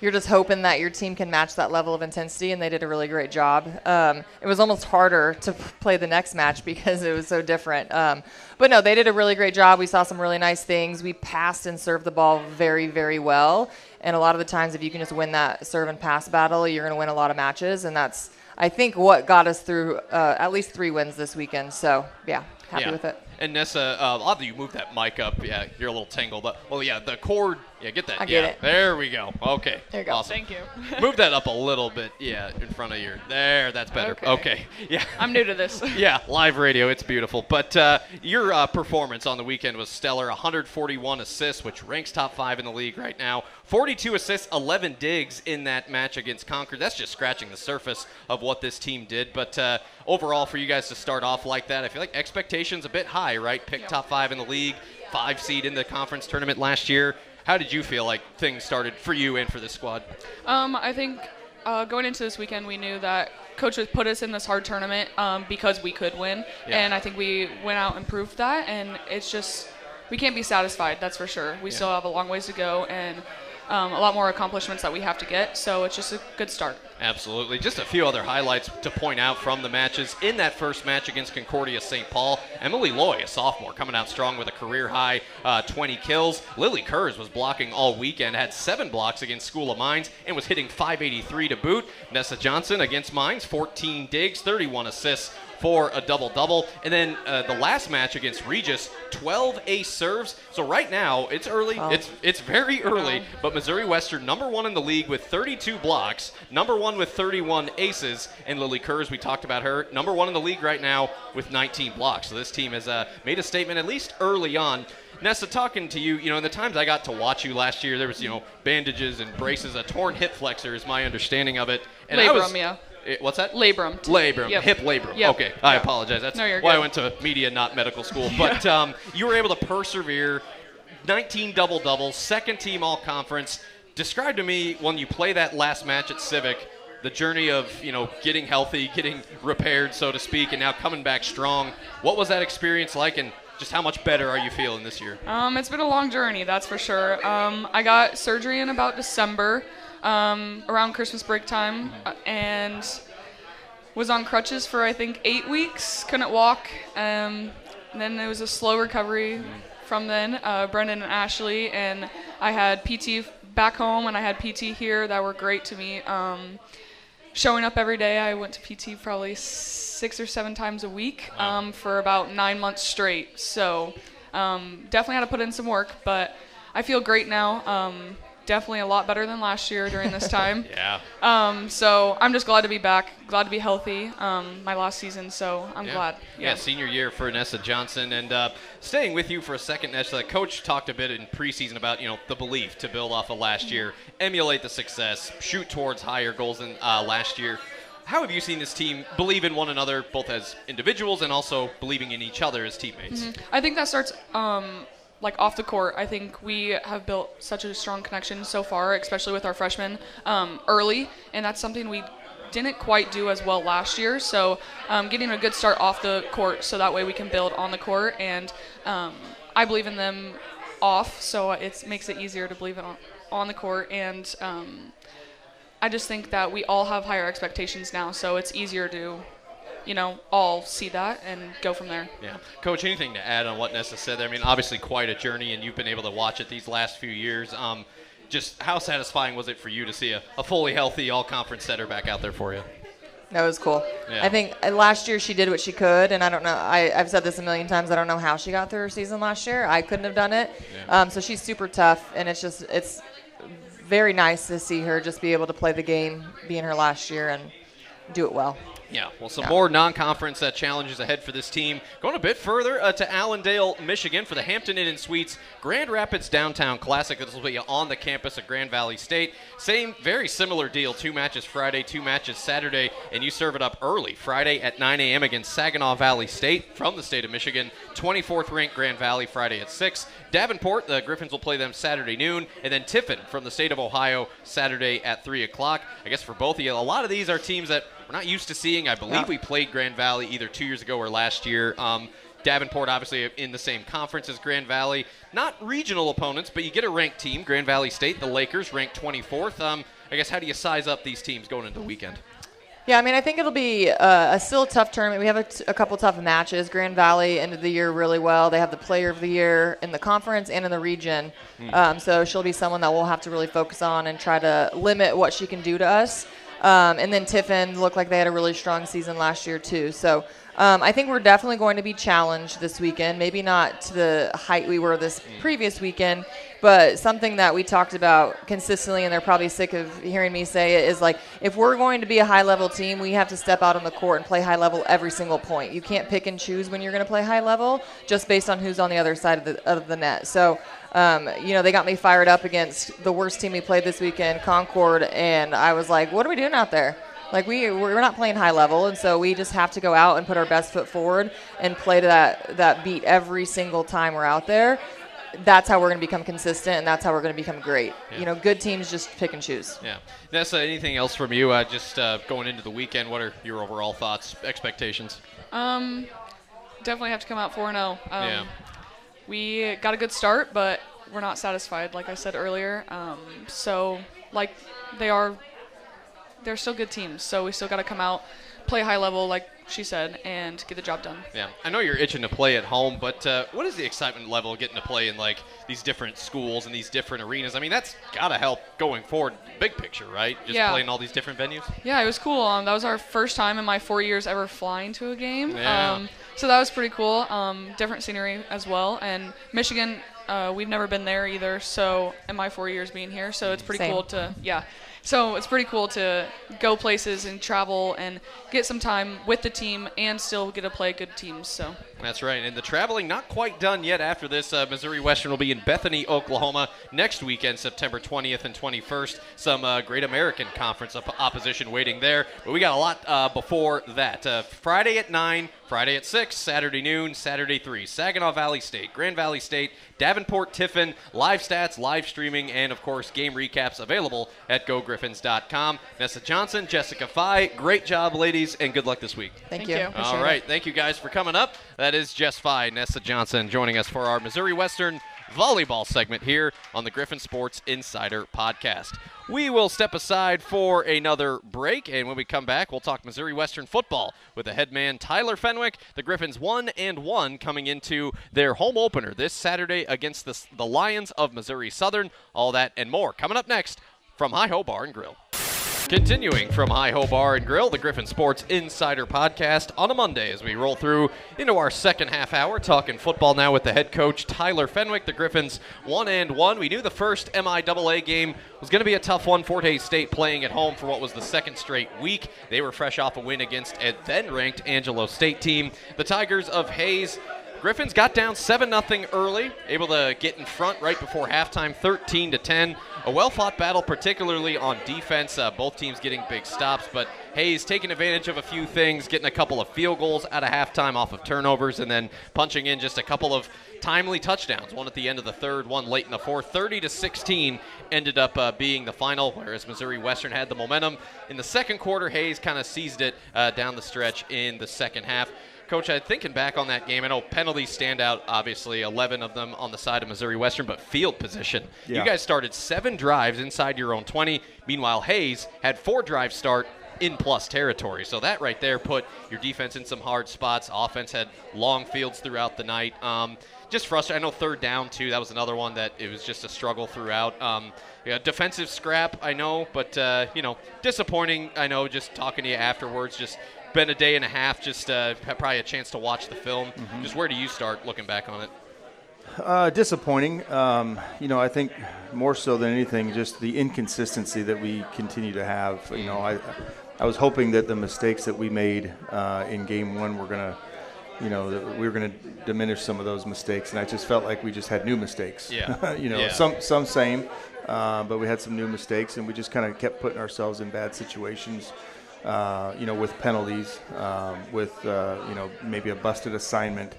Speaker 8: you're just hoping that your team can match that level of intensity, and they did a really great job. It was almost harder to play the next match because it was so different. But no, they did a really great job. We saw some really nice things. We passed and served the ball very, very well. And a lot of the times, if you can just win that serve and pass battle, you're going to win a lot of matches. And that's, I think, what got us through at least 3 wins this weekend. So, yeah, happy with it.
Speaker 1: And Nessa, odd that you moved that mic up. Yeah, you're a little tangled up. Well, yeah, the cord. Yeah, get that.
Speaker 8: I get it.
Speaker 1: There we go. Okay.
Speaker 8: There you go.
Speaker 1: Awesome.
Speaker 4: Thank you.
Speaker 1: Move that up a little bit. Yeah, in front of your. There, that's better. Okay. Yeah.
Speaker 4: I'm new to this.
Speaker 1: Yeah, live radio. It's beautiful. But your performance on the weekend was stellar. 141 assists, which ranks top 5 in the league right now. 42 assists, 11 digs in that match against Concord. That's just scratching the surface of what this team did. But overall, for you guys to start off like that, I feel like expectations a bit high, right? Picked top 5 in the league, 5 seed in the conference tournament last year. How did you feel like things started for you and for this squad?
Speaker 4: I think going into this weekend, we knew that Coach had put us in this hard tournament because we could win.
Speaker 1: Yeah.
Speaker 4: And I think we went out and proved that. And it's just, we can't be satisfied, that's for sure. We still have a long ways to go and a lot more accomplishments that we have to get. So it's just a good start.
Speaker 1: Absolutely. Just a few other highlights to point out from the matches. In that first match against Concordia St. Paul, Emily Loy, a sophomore, coming out strong with a career-high 20 kills. Lily Kurz was blocking all weekend, had 7 blocks against School of Mines, and was hitting .583 to boot. Nessa Johnson against Mines, 14 digs, 31 assists for a double-double. And then the last match against Regis, 12 ace serves. So right now, it's early.
Speaker 8: Wow.
Speaker 1: It's very early, but Missouri Western, number 1 in the league with 32 blocks, number 1 with 31 aces, and Lily Kurz, we talked about her, number 1 in the league right now with 19 blocks. So this team has made a statement at least early on. Nessa, talking to you, in the times I got to watch you last year, there was, bandages and braces, a torn hip flexor is my understanding of it. And
Speaker 4: Labrum, yeah.
Speaker 1: What's that?
Speaker 4: Labrum.
Speaker 1: Labrum.
Speaker 4: Yep.
Speaker 1: Hip labrum.
Speaker 4: Yep.
Speaker 1: Okay. I apologize. That's
Speaker 4: No, you're
Speaker 1: why
Speaker 4: good.
Speaker 1: I went to media, not medical school. But you were able to persevere. 19 double-doubles, second team all-conference. Describe to me, when you play that last match at Civic, the journey of, getting healthy, getting repaired, so to speak, and now coming back strong. What was that experience like, and just how much better are you feeling this year?
Speaker 4: It's been a long journey, that's for sure. I got surgery in about December, around Christmas break time, and was on crutches for, I think, 8 weeks. Couldn't walk. And then it was a slow recovery from then, Brendan and Ashley. And I had PT back home, and I had PT here that were great to me. Showing up every day, I went to PT probably 6 or 7 times a week for about 9 months straight. So definitely had to put in some work, but I feel great now. Definitely a lot better than last year during this time.
Speaker 1: Yeah.
Speaker 4: So I'm just glad to be back, glad to be healthy. My last season, so I'm glad.
Speaker 1: Yeah, senior year for Nessa Johnson. And staying with you for a second, Nessa, Coach talked a bit in preseason about, the belief to build off of last year, emulate the success, shoot towards higher goals than last year. How have you seen this team believe in one another, both as individuals and also believing in each other as teammates?
Speaker 4: I think that starts off the court. I think we have built such a strong connection so far, especially with our freshmen early, and that's something we didn't quite do as well last year. So getting a good start off the court so that way we can build on the court, and I believe in them off, so it makes it easier to believe it on the court. And I just think that we all have higher expectations now, so it's easier to all see that and go from there.
Speaker 1: Yeah. Coach, anything to add on what Nessa said there? I mean, obviously quite a journey, and you've been able to watch it these last few years. Just how satisfying was it for you to see a fully healthy all-conference setter back out there for you?
Speaker 8: That was cool.
Speaker 1: Yeah.
Speaker 8: I think last year she did what she could, and I don't know. I've said this a million times. I don't know how she got through her season last year. I couldn't have done it.
Speaker 1: Yeah.
Speaker 8: So she's super tough, and it's very nice to see her just be able to play the game, be in her last year, and do it well.
Speaker 1: Yeah, well, some more non-conference challenges ahead for this team. Going a bit further to Allendale, Michigan for the Hampton Inn & Suites Grand Rapids Downtown Classic. This will be on the campus of Grand Valley State. Same, very similar deal. 2 matches Friday, 2 matches Saturday, and you serve it up early. Friday at 9 a.m. against Saginaw Valley State from the state of Michigan. 24th ranked Grand Valley Friday at 6. Davenport, the Griffins will play them Saturday noon, and then Tiffin from the state of Ohio Saturday at 3 o'clock. I guess for both of you, a lot of these are teams that we're not used to seeing. I believe we played Grand Valley either 2 years ago or last year. Davenport obviously in the same conference as Grand Valley. Not regional opponents, but you get a ranked team. Grand Valley State, the Lakers, ranked 24th. I guess how do you size up these teams going into the weekend?
Speaker 8: Yeah, I mean, I think it'll be a still tough tournament. We have a couple tough matches. Grand Valley ended the year really well. They have the player of the year in the conference and in the region. So she'll be someone that we'll have to really focus on and try to limit what she can do to us. And then Tiffin looked like they had a really strong season last year, too. So I think we're definitely going to be challenged this weekend. Maybe not to the height we were this previous weekend, but something that we talked about consistently, and they're probably sick of hearing me say it, is like if we're going to be a high-level team, we have to step out on the court and play high-level every single point. You can't pick and choose when you're going to play high-level just based on who's on the other side of the net. So, they got me fired up against the worst team we played this weekend, Concord, and I was like, what are we doing out there? Like, we're not playing high level, and so we just have to go out and put our best foot forward and play to that beat every single time we're out there. That's how we're going to become consistent, and that's how we're going to become great. Yeah. Good teams just pick and choose.
Speaker 1: Yeah. Nessa, anything else from you just going into the weekend? What are your overall thoughts, expectations?
Speaker 4: Definitely have to come out 4-0. We got a good start, but we're not satisfied, like I said earlier. They're still good teams, so we still got to come out, play high level, like she said, and get the job done.
Speaker 1: Yeah, I know you're itching to play at home, but what is the excitement level getting to play in like these different schools and these different arenas? I mean, that's got to help going forward, big picture, right? Just playing all these different venues. Yeah,
Speaker 4: it was cool. That was our first time in my 4 years ever flying to a game.
Speaker 1: Yeah.
Speaker 4: So that was pretty cool. Different scenery as well, and Michigan, we've never been there either. So in my 4 years being here, so it's pretty cool to So it's pretty cool to go places and travel and get some time with the team and still get to play good teams. So
Speaker 1: that's right. And the traveling not quite done yet after this. Missouri Western will be in Bethany, Oklahoma next weekend, September 20th and 21st. Some Great American Conference opposition waiting there. But we got a lot before that. Friday at 9, Friday at 6, Saturday noon, Saturday 3. Saginaw Valley State, Grand Valley State, Davenport, Tiffin, live stats, live streaming, and, of course, game recaps available at GoGriffins.com. Nessa Johnson, Jessica Fye, great job, ladies, and good luck this week.
Speaker 8: Thank you.
Speaker 1: All right. Thank you guys for coming up. That is Jess Fye, Nessa Johnson joining us for our Missouri Western volleyball segment here on the Griffon Sports Insider Podcast. We will step aside for another break, and when we come back, we'll talk Missouri Western football with the head man Tyler Fenwick. The Griffins 1-1 coming into their home opener this Saturday against the Lions of Missouri Southern. All that and more coming up next from Hi-Ho Bar and Grill. Continuing from Hi-Ho Bar and Grill, the Griffon Sports Insider Podcast on a Monday as we roll through into our second half hour, talking football now with the head coach, Tyler Fenwick. The Griffins 1-1. We knew the first MIAA game was going to be a tough one. Fort Hays State playing at home for what was the second straight week. They were fresh off a win against a then-ranked Angelo State team. The Tigers of Hays, Griffins got down 7-0 early, able to get in front right before halftime, 13-10. A well-fought battle, particularly on defense. Both teams getting big stops, but Hays taking advantage of a few things, getting a couple of field goals out of halftime off of turnovers, and then punching in just a couple of timely touchdowns. One at the end of the third, one late in the fourth. 30-16 ended up being the final, whereas Missouri Western had the momentum. In the second quarter, Hays kind of seized it down the stretch in the second half. Coach, thinking back on that game, I know penalties stand out, obviously, 11 of them on the side of Missouri Western, but field position. Yeah. You guys started 7 drives inside your own 20. Meanwhile, Hays had 4 drives start in plus territory. So that right there put your defense in some hard spots. Offense had long fields throughout the night. Just frustrating. I know third down, too. That was another one that it was just a struggle throughout. Defensive scrap, I know, but, disappointing, I know, just talking to you afterwards, just been a day and a half, just probably a chance to watch the film. Mm-hmm. Just where do you start looking back on it?
Speaker 5: Disappointing. I think more so than anything, just the inconsistency that we continue to have. I was hoping that the mistakes that we made in game one were going to, that we were going to diminish some of those mistakes, and I just felt like we just had new mistakes.
Speaker 1: Yeah.
Speaker 5: Some same, but we had some new mistakes, and we just kind of kept putting ourselves in bad situations. With penalties, with maybe a busted assignment,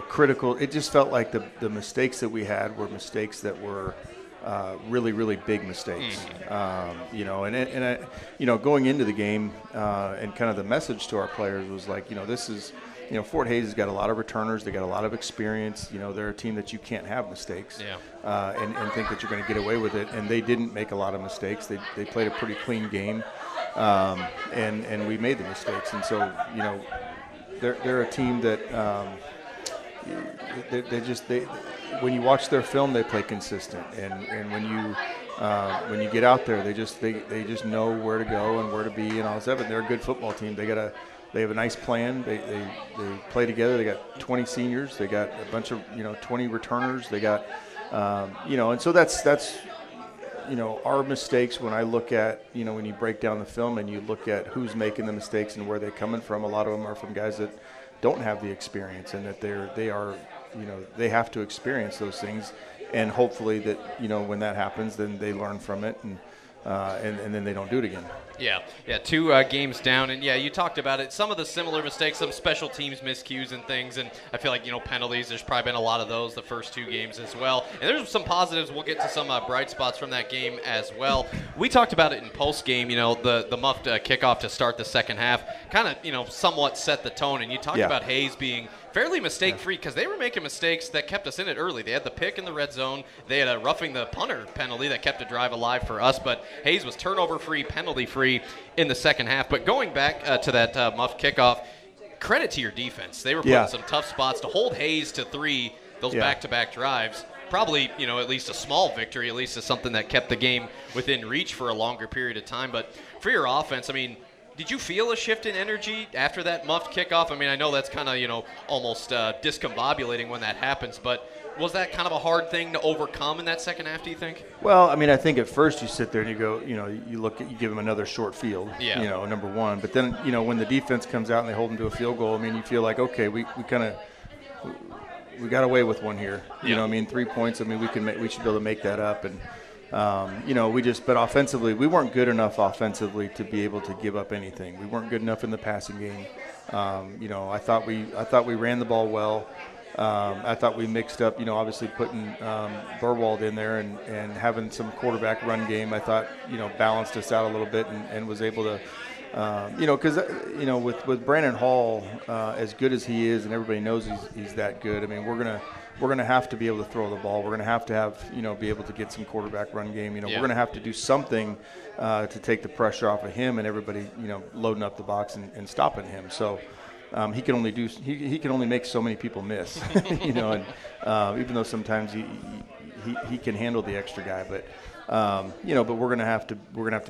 Speaker 5: critical. It just felt like the mistakes that we had were mistakes that were really, really big mistakes. Going into the game and kind of the message to our players was like, this is. Fort Hays has got a lot of returners. They got a lot of experience. They're a team that you can't have mistakes and think that you're going to get away with it. And they didn't make a lot of mistakes. They played a pretty clean game, and we made the mistakes. And so, they're a team that when you watch their film, they play consistent. And when you get out there, they just know where to go and where to be and all that. They're a good football team. They have a nice plan. They play together. They got 20 seniors. They got a bunch of 20 returners. They got and so that's our mistakes. When I look at when you break down the film and you look at who's making the mistakes and where they're coming from, a lot of them are from guys that don't have the experience, and that they have to experience those things, and hopefully that when that happens, then they learn from it and then they don't do it again.
Speaker 1: Yeah, 2 games down, and you talked about it. Some of the similar mistakes, some special teams miscues and things, and I feel like penalties. There's probably been a lot of those the first 2 games as well. And there's some positives. We'll get to some bright spots from that game as well. We talked about it in post game. The muffed kickoff to start the second half, kind of somewhat set the tone. And you talked about Hays being fairly mistake-free because they were making mistakes that kept us in it early. They had the pick in the red zone. They had a roughing the punter penalty that kept the drive alive for us, but Hays was turnover-free, penalty-free in the second half. But going back to that muffed kickoff, credit to your defense. They were putting some tough spots to hold Hays to 3, those back-to-back drives. Probably, at least a small victory, at least is something that kept the game within reach for a longer period of time. But for your offense, did you feel a shift in energy after that muffed kickoff? I know that's kind of, almost discombobulating when that happens, but was that kind of a hard thing to overcome in that second half, do you think?
Speaker 5: Well, I think at first you sit there and you go, you give them another short field, number one. But then, when the defense comes out and they hold them to a field goal, you feel like, okay, we got away with one here. 3 points, we should be able to make that up. And, but offensively, we weren't good enough offensively to be able to give up anything. We weren't good enough in the passing game. I thought we ran the ball well. I thought we mixed up, obviously putting Burwald in there and having some quarterback run game. I thought, balanced us out a little bit and was able to, because with Brandon Hall, as good as he is, and everybody knows he's that good. We're gonna have to be able to throw the ball. We're gonna have to be able to get some quarterback run game. We're gonna have to do something to take the pressure off of him and everybody, loading up the box and stopping him. So. He can only make so many people miss, and even though sometimes he can handle the extra guy, but we're gonna have to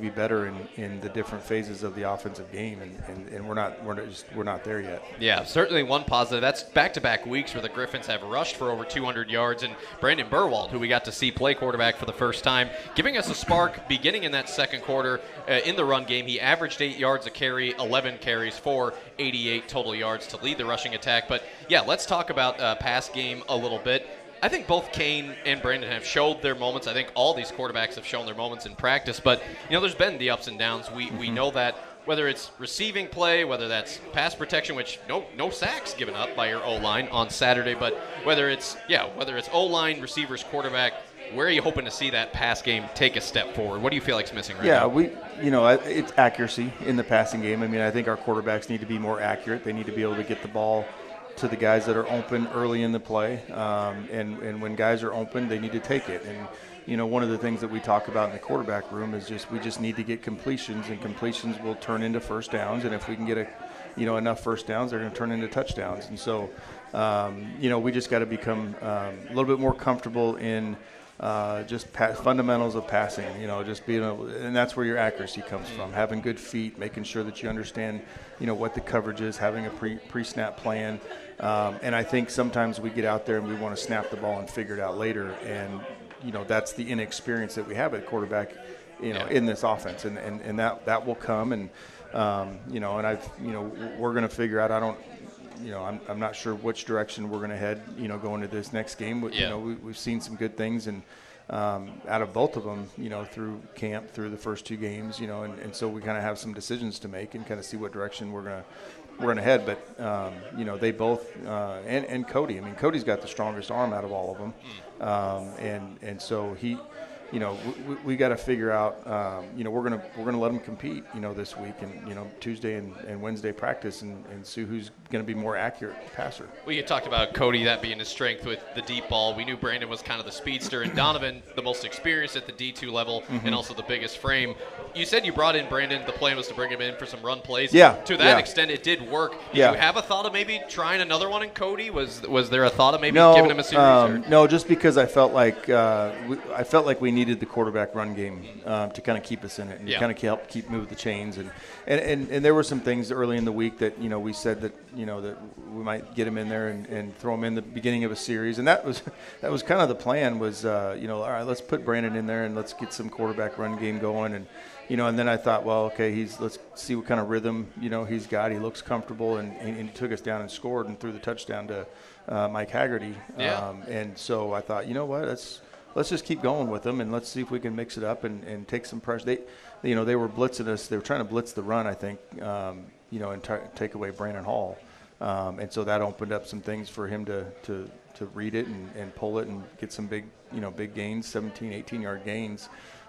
Speaker 5: be better in the different phases of the offensive game, and we're not there yet.
Speaker 1: Yeah, certainly one positive. That's back-to-back weeks where the Griffins have rushed for over 200 yards, and Brandon Burwald, who we got to see play quarterback for the first time, giving us a spark beginning in that second quarter in the run game. He averaged 8 yards a carry, 11 carries for 88 total yards to lead the rushing attack. But let's talk about pass game a little bit. I think both Kane and Brandon have showed their moments. I think all these quarterbacks have shown their moments in practice. But, there's been the ups and downs. We know that, whether it's receiving play, whether that's pass protection, which no sacks given up by your O-line on Saturday. But whether it's O-line, receivers, quarterback, where are you hoping to see that pass game take a step forward? What do you feel like is missing right now?
Speaker 5: It's accuracy in the passing game. I think our quarterbacks need to be more accurate. They need to be able to get the ball to the guys that are open early in the play, and when guys are open, they need to take it. And one of the things that we talk about in the quarterback room is we just need to get completions, and completions will turn into first downs. And if we can get enough first downs, they're going to turn into touchdowns. And so, we just got to become a little bit more comfortable in just fundamentals of passing. Just being and that's where your accuracy comes from. Having good feet, making sure that you understand, what the coverage is, having a pre-snap plan. And I think sometimes we get out there and we want to snap the ball and figure it out later. And, that's the inexperience that we have at quarterback in this offense, and that will come, and we're going to figure out. I'm not sure which direction we're going to head, going to this next game. We've seen some good things, and out of both of them, through camp, through the first 2 games, and so we kind of have some decisions to make and kind of see what direction we're going to head. But they both and Cody. I mean, Cody's got the strongest arm out of all of them, and so he. We got to figure out. We're gonna let them compete. This week and Tuesday and Wednesday practice and see who's going to be more accurate passer.
Speaker 1: We had talked about Cody, that being his strength with the deep ball. We knew Brandon was kind of the speedster, and Donovan the most experienced at the D2 level, and also the biggest frame. You said you brought in Brandon. The plan was to bring him in for some run plays.
Speaker 5: Yeah.
Speaker 1: To that extent, it did work. Did you have a thought of maybe trying another one in Cody? Was there a thought of maybe giving him a series?
Speaker 5: No, just because I felt like we needed the quarterback run game to kind of keep us in it and kind of help keep move the chains, and there were some things early in the week that we said that that we might get him in there and throw him in the beginning of a series, and that was kind of the plan was all right, let's put Brandon in there and let's get some quarterback run game going, and and then I thought, well, okay, let's see what kind of rhythm he's got. He looks comfortable, and he took us down and scored and threw the touchdown to Mike Haggerty, and so I thought, what, let's just keep going with them, and let's see if we can mix it up and take some pressure. They were blitzing us. They were trying to blitz the run, I think, and take away Brandon Hall. And so that opened up some things for him to read it and pull it and get some big gains, 17, 18-yard gains.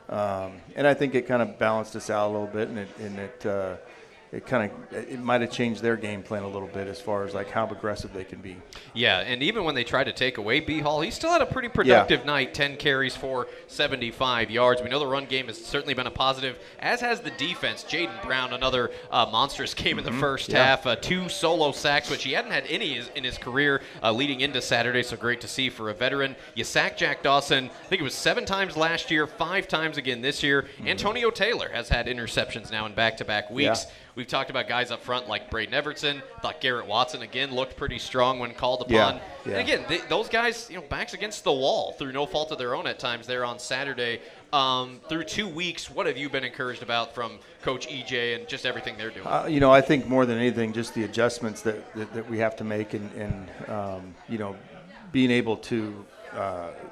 Speaker 5: And I think it kind of balanced us out a little bit, and it might have changed their game plan a little bit as far as like how aggressive they can be.
Speaker 1: Yeah, and even when they tried to take away B. Hall, he still had a pretty productive night, 10 carries for 75 yards. We know the run game has certainly been a positive, as has the defense. Jaden Brown, another monstrous game in the first half, 2 solo sacks, which he hadn't had any in his career leading into Saturday, so great to see for a veteran. You sacked Jack Dawson, I think it was 7 times last year, 5 times again this year. Antonio Taylor has had interceptions now in back-to-back weeks.
Speaker 5: Yeah.
Speaker 1: We've talked about guys up front like Braden Everton. Thought Garrett Watson, again, looked pretty strong when called upon.
Speaker 5: Yeah.
Speaker 1: And again, those guys, backs against the wall through no fault of their own at times there on Saturday. Through 2 weeks, what have you been encouraged about from Coach EJ and just everything they're doing?
Speaker 5: I think more than anything, just the adjustments that we have to make and being able to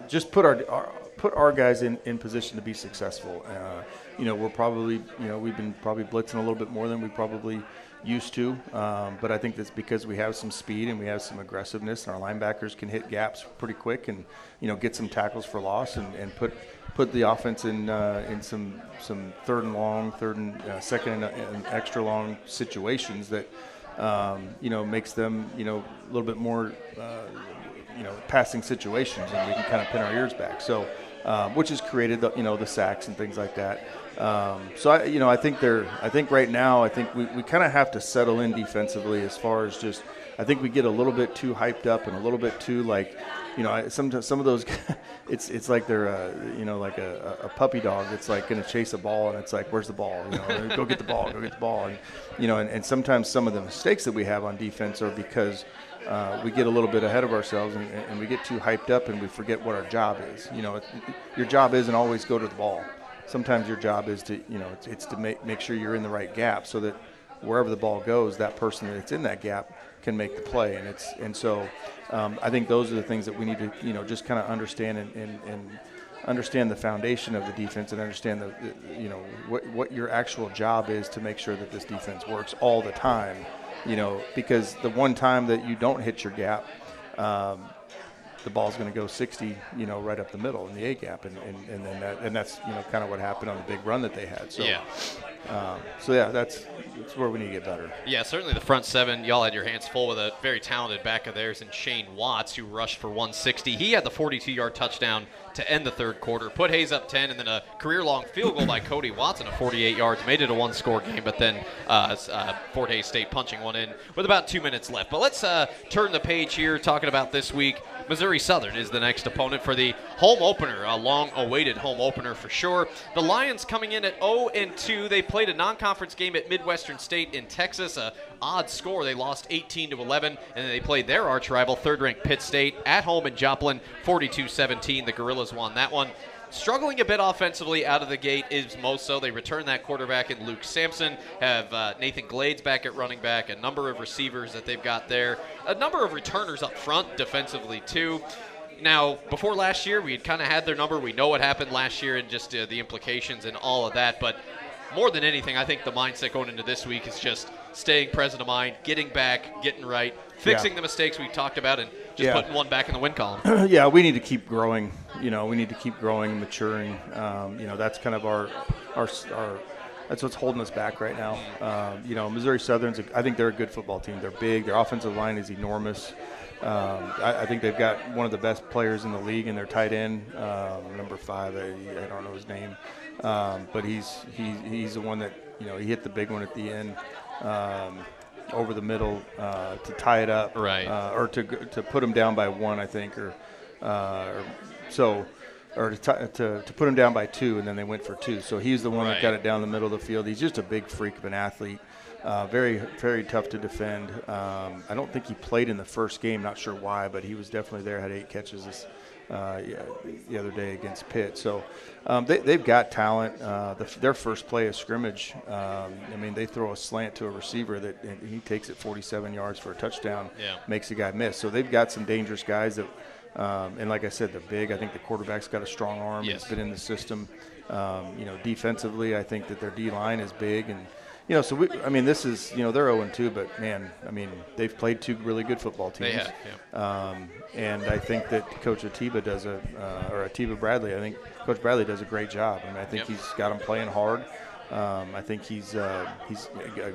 Speaker 5: just put our guys in position to be successful. We're probably, we've been probably blitzing a little bit more than we probably used to, but I think that's because we have some speed and we have some aggressiveness, and our linebackers can hit gaps pretty quick and get some tackles for loss and put the offense in some third and long, second and extra long situations that makes them a little bit more passing situations, and we can kind of pin our ears back. So. Which has created the sacks and things like that. So I think right now we kind of have to settle in defensively as far as just I think we get a little bit too hyped up and a little bit too sometimes some of those it's like they're like a puppy dog that's like going to chase a ball, and it's like, where's the ball? Go get the ball, and sometimes some of the mistakes that we have on defense are because we get a little bit ahead of ourselves and we get too hyped up and we forget what our job is. Your job isn't always go to the ball. Sometimes your job is to, it's to make sure you're in the right gap so that wherever the ball goes, that person that's in that gap can make the play. And so I think those are the things that we need to, just kind of understand and understand the foundation of the defense and understand what your actual job is to make sure that this defense works all the time. Because the one time that you don't hit your gap, the ball's going to go 60, right up the middle in the A gap, and that's kind of what happened on the big run that they had. So that's where we need to get better.
Speaker 1: Yeah, certainly the front seven, y'all had your hands full with a very talented back of theirs in Shane Watts, who rushed for 160. He had the 42-yard touchdown to end the third quarter, put Hayes up 10, and then a career-long field goal by Cody Watson of 48 yards, made it a one-score game, but then Fort Hays State punching one in with about 2 minutes left. But let's turn the page here, talking about this week. Missouri Southern is the next opponent for the home opener, a long-awaited home opener for sure. The Lions coming in at 0-2. They played a non-conference game at Midwestern State in Texas, a odd score. They lost 18-11, and then they played their arch rival, third-ranked Pitt State, at home in Joplin, 42-17. The Gorillas won that one. struggling a bit offensively out of the gate is most so. They return that quarterback in Luke Sampson, have Nathan Glades back at running back, a number of receivers that they've got there, a number of returners up front defensively too. Now, before last year, we had kind of had their number. We know what happened last year and just the implications and all of that. But more than anything, I think the mindset going into this week is just staying present of mind, getting back, getting right, fixing the mistakes we talked about, and just putting one back in the win column.
Speaker 5: Yeah, we need to keep growing. We need to keep growing, maturing. That's kind of our that's what's holding us back right now. Missouri Southern's, I think they're a good football team. They're big. Their offensive line is enormous. I think they've got one of the best players in the league in their tight end, number 5. I don't know his name, but he's the one that he hit the big one at the end, over the middle to tie it up,
Speaker 1: right?
Speaker 5: Or to put him down by 1, I think, or to put him down by 2, and then they went for 2. So he's the one that got it down the middle of the field. He's just a big freak of an athlete. Very, very tough to defend. I don't think he played in the first game. Not sure why, but he was definitely there. Had 8 catches the other day against Pitt. So they've got talent. Their first play of scrimmage, they throw a slant to a receiver and he takes it 47 yards for a touchdown, makes the guy miss. So they've got some dangerous guys that, and like I said, they're big. I think the quarterback's got a strong arm.
Speaker 1: Yes.
Speaker 5: He's been in the system. Defensively, I think that their D-line is big. And so this is, they're 0-2, but man, they've played 2 really good football teams.
Speaker 1: They have, yeah.
Speaker 5: And I think that Coach Atiba Atiba Bradley, I think Coach Bradley does a great job. I think he's got them playing hard. I think he's a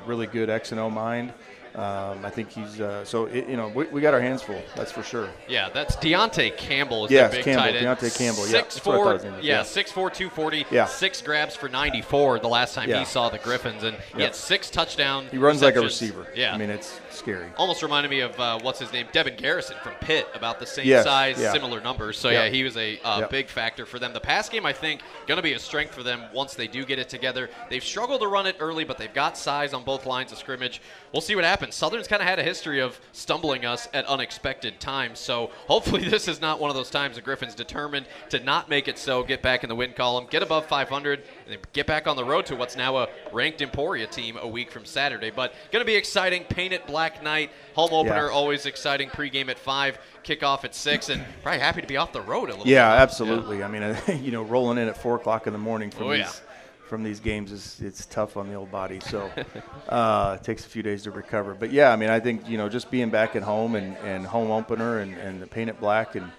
Speaker 5: really good X and O mind. I think he's we got our hands full. That's for sure.
Speaker 1: Yeah, that's Deontay Campbell.
Speaker 5: Yes,
Speaker 1: their big
Speaker 5: Campbell.
Speaker 1: tight end.
Speaker 5: Deontay Campbell.
Speaker 1: 6'4", 6'4", 240.
Speaker 5: Yeah.
Speaker 1: 6 grabs for 94 the last time he saw the Griffins, and he had 6 touchdowns.
Speaker 5: He runs like a receiver.
Speaker 1: Yeah,
Speaker 5: it's scary.
Speaker 1: Almost reminded me of what's his name, Devin Garrison from Pitt, about the same size, similar numbers. So he was a big factor for them. The pass game, I think, going to be a strength for them once they do get it together. They've struggled to run it early, but they've got size on both lines of scrimmage. We'll see what happens. Southern's kind of had a history of stumbling us at unexpected times, so hopefully this is not one of those times the Griffins determined to not make it so, get back in the win column, get above 500, and then get back on the road to what's now a ranked Emporia team a week from Saturday. But going to be exciting. Painted black night, home opener, always exciting. Pregame at 5, kickoff at 6, and probably happy to be off the road a little bit.
Speaker 5: Yeah, absolutely. Rolling in at 4 o'clock in the morning from these games it's tough on the old body, so it takes a few days to recover. But I think just being back at home and home opener and the painted black and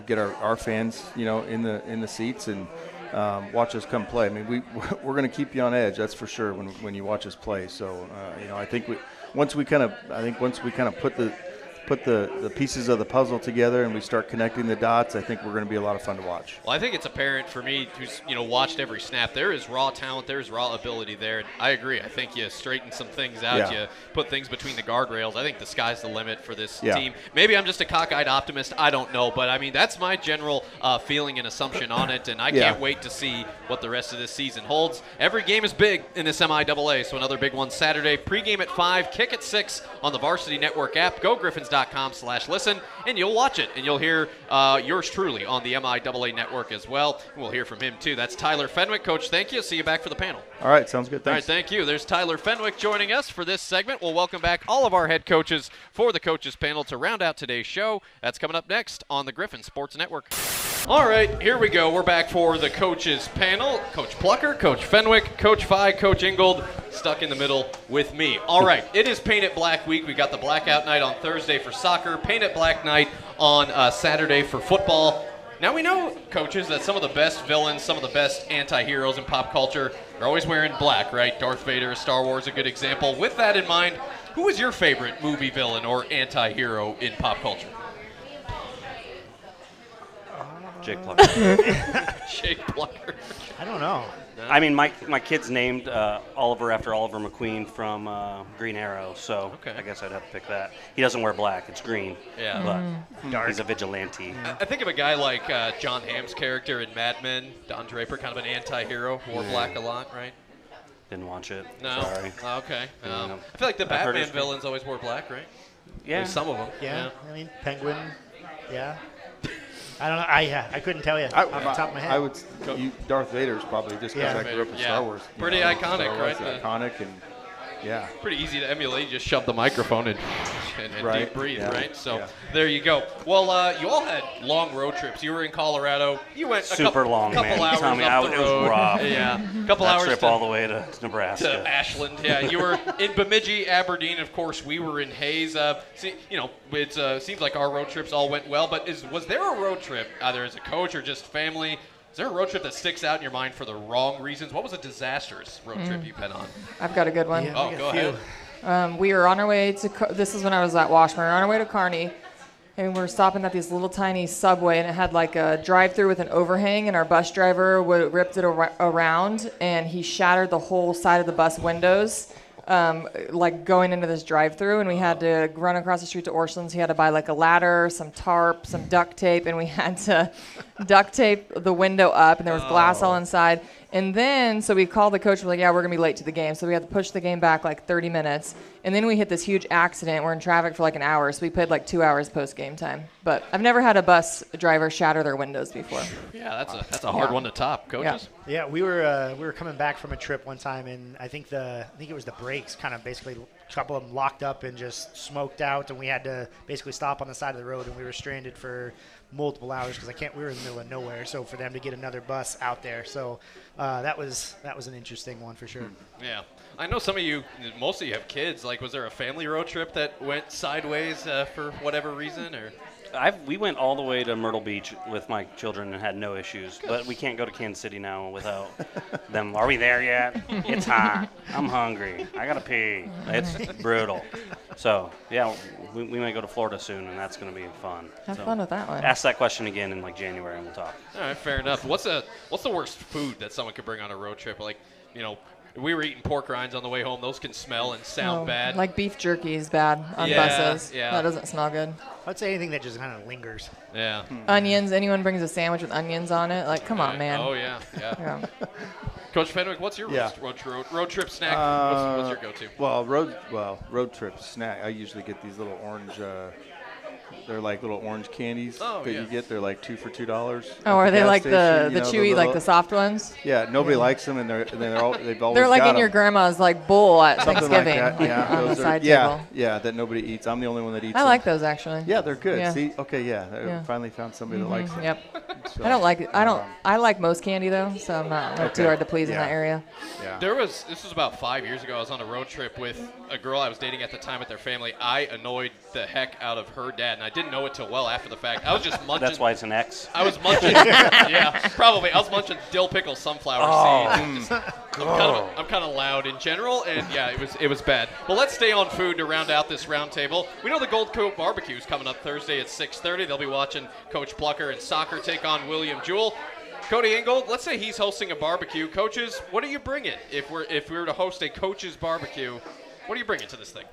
Speaker 5: get our fans in the seats and watch us come play. We're going to keep you on edge, that's for sure, when you watch us play. So I think once we kind of put the pieces of the puzzle together and we start connecting the dots, I think we're going to be a lot of fun to watch.
Speaker 1: Well, I think it's apparent for me who's watched every snap. There is raw talent, there's raw ability there. And I agree. I think you straighten some things out, you put things between the guardrails. I think the sky's the limit for this team. Maybe I'm just a cockeyed optimist. I don't know, but that's my general feeling and assumption on it. And I can't wait to see what the rest of this season holds. Every game is big in this MIAA, so another big one Saturday. Pregame at 5, kick at 6 on the Varsity Network app. GoGriffins.com/listen, and you'll watch it, and you'll hear yours truly on the MIAA Network as well. We'll hear from him, too. That's Tyler Fenwick. Coach, thank you. See you back for the panel.
Speaker 5: All right, sounds good. Thanks.
Speaker 1: All right, thank you. There's Tyler Fenwick joining us for this segment. We'll welcome back all of our head coaches for the coaches panel to round out today's show. That's coming up next on the Griffon Sports Network. All right, here we go. We're back for the coaches panel. Coach Plocher, Coach Fenwick, Coach Phi, Coach Ingold, stuck in the middle with me. All right, it is Painted Black Week. We got the blackout night on Thursday for soccer, Painted Black night on Saturday for football. Now we know, coaches, that some of the best villains, some of the best anti-heroes in pop culture are always wearing black, right? Darth Vader, Star Wars, a good example. With that in mind, who is your favorite movie villain or anti-hero in pop culture?
Speaker 2: Jake Plocher.
Speaker 1: Jake Plocher.
Speaker 7: I don't know.
Speaker 2: My kid's named Oliver after Oliver McQueen from Green Arrow, so I guess I'd have to pick that. He doesn't wear black; it's green.
Speaker 1: Yeah,
Speaker 2: but he's a vigilante.
Speaker 1: I think of a guy like John Hamm's character in Mad Men, Don Draper, kind of an anti-hero, wore black a lot, right?
Speaker 2: Didn't watch it.
Speaker 1: No.
Speaker 2: Sorry.
Speaker 1: Okay. I feel like the Batman villains always wore black, right?
Speaker 2: Yeah.
Speaker 1: Some of them.
Speaker 7: Yeah. Penguin. Yeah. I don't know. I couldn't tell you off the top of my head.
Speaker 5: I would. Darth Vader's probably just because I grew up in Star Wars.
Speaker 1: Pretty iconic, right?
Speaker 5: Iconic and. Yeah.
Speaker 1: Pretty easy to emulate. You just shove the microphone and deep breathe, right? So there you go. Well, you all had long road trips. You were in Colorado. You went
Speaker 2: super long,
Speaker 1: couple
Speaker 2: man.
Speaker 1: hours
Speaker 2: Tell me,
Speaker 1: up the road.
Speaker 2: It was rough.
Speaker 1: Yeah, couple
Speaker 2: that
Speaker 1: hours
Speaker 2: trip all the way to Nebraska.
Speaker 1: To Ashland. Yeah, you were in Bemidji, Aberdeen. Of course, we were in Hayes. It seems like our road trips all went well. But was there a road trip, either as a coach or just family? Is there a road trip that sticks out in your mind for the wrong reasons? What was a disastrous road trip you've been on?
Speaker 8: I've got a good one.
Speaker 7: Yeah,
Speaker 1: go ahead.
Speaker 8: We were on our way to, this is when I was at Washburn, we were on our way to Kearney, and we were stopping at this little tiny Subway, and it had like a drive-through with an overhang, and our bus driver ripped it around, and he shattered the whole side of the bus windows, like going into this drive-through, and we had to run across the street to Orscheln's. He had to buy like a ladder, some tarp, some duct tape, and we had to duct tape the window up, and there was glass all inside. And then, so we called the coach. We're like, yeah, we're going to be late to the game. So we had to push the game back like 30 minutes. And then we hit this huge accident. We're in traffic for like an hour. So we played like 2 hours post-game time. But I've never had a bus driver shatter their windows before.
Speaker 1: Yeah, that's a hard one to top, coaches.
Speaker 7: Yeah, we were coming back from a trip one time, and I think it was the brakes kind of basically a couple of them locked up and just smoked out, and we had to basically stop on the side of the road, and we were stranded for multiple hours because we were in the middle of nowhere. So for them to get another bus out there, so that was an interesting one for sure.
Speaker 1: Yeah, I know most of you have kids. Like, was there a family road trip that went sideways for whatever reason, or?
Speaker 2: We went all the way to Myrtle Beach with my children and had no issues. But we can't go to Kansas City now without them. Are we there yet? It's hot. I'm hungry. I got to pee. It's brutal. So, yeah, we might go to Florida soon, and that's going to be fun.
Speaker 8: Have fun with that one.
Speaker 2: Ask that question again in like January, and we'll talk.
Speaker 1: All right, fair enough. What's the worst food that someone could bring on a road trip? Like, we were eating pork rinds on the way home. Those can smell and sound bad.
Speaker 8: Like beef jerky is bad on buses. Yeah. That doesn't smell good.
Speaker 7: I'd say anything that just kind of lingers.
Speaker 1: Yeah.
Speaker 8: Onions. Anyone brings a sandwich with onions on it? Like, come on, man.
Speaker 1: Oh, yeah. Coach Fenwick, what's your road trip snack? What's your go-to?
Speaker 5: Road trip snack. I usually get these little orange. They're like little orange candies that you get. They're like 2 for $2.
Speaker 8: Oh, are they like the chewy, like the soft ones?
Speaker 5: Yeah, nobody likes them, and they've always
Speaker 8: they're like
Speaker 5: got
Speaker 8: in your grandma's like bowl at Thanksgiving.
Speaker 5: Like that.
Speaker 8: On the side table.
Speaker 5: Yeah, that nobody eats. I'm the only one that eats.
Speaker 8: I like those actually.
Speaker 5: Yeah, they're good.
Speaker 8: Yeah.
Speaker 5: See, okay, I finally found somebody that likes them.
Speaker 8: Yep.
Speaker 5: So,
Speaker 8: I don't like it. I like most candy though, so I'm not too hard to please in that area.
Speaker 5: Yeah.
Speaker 1: This was about 5 years ago. I was on a road trip with a girl I was dating at the time with their family. I annoyed the heck out of her dad, and I didn't know it till well after the fact. I was just munching.
Speaker 2: That's why it's an X.
Speaker 1: I was munching. Yeah, probably. I was munching dill pickle sunflower seeds. I'm kind of loud in general, and yeah, it was bad. Well, let's stay on food to round out this round table. We know the Gold Coat Barbecue is coming up Thursday at 6:30. They'll be watching Coach Plocher and soccer take on William Jewell. Cody Ingold, let's say he's hosting a barbecue. Coaches, what do you bring it if we were to host a coach's barbecue? What do you bring it to this thing?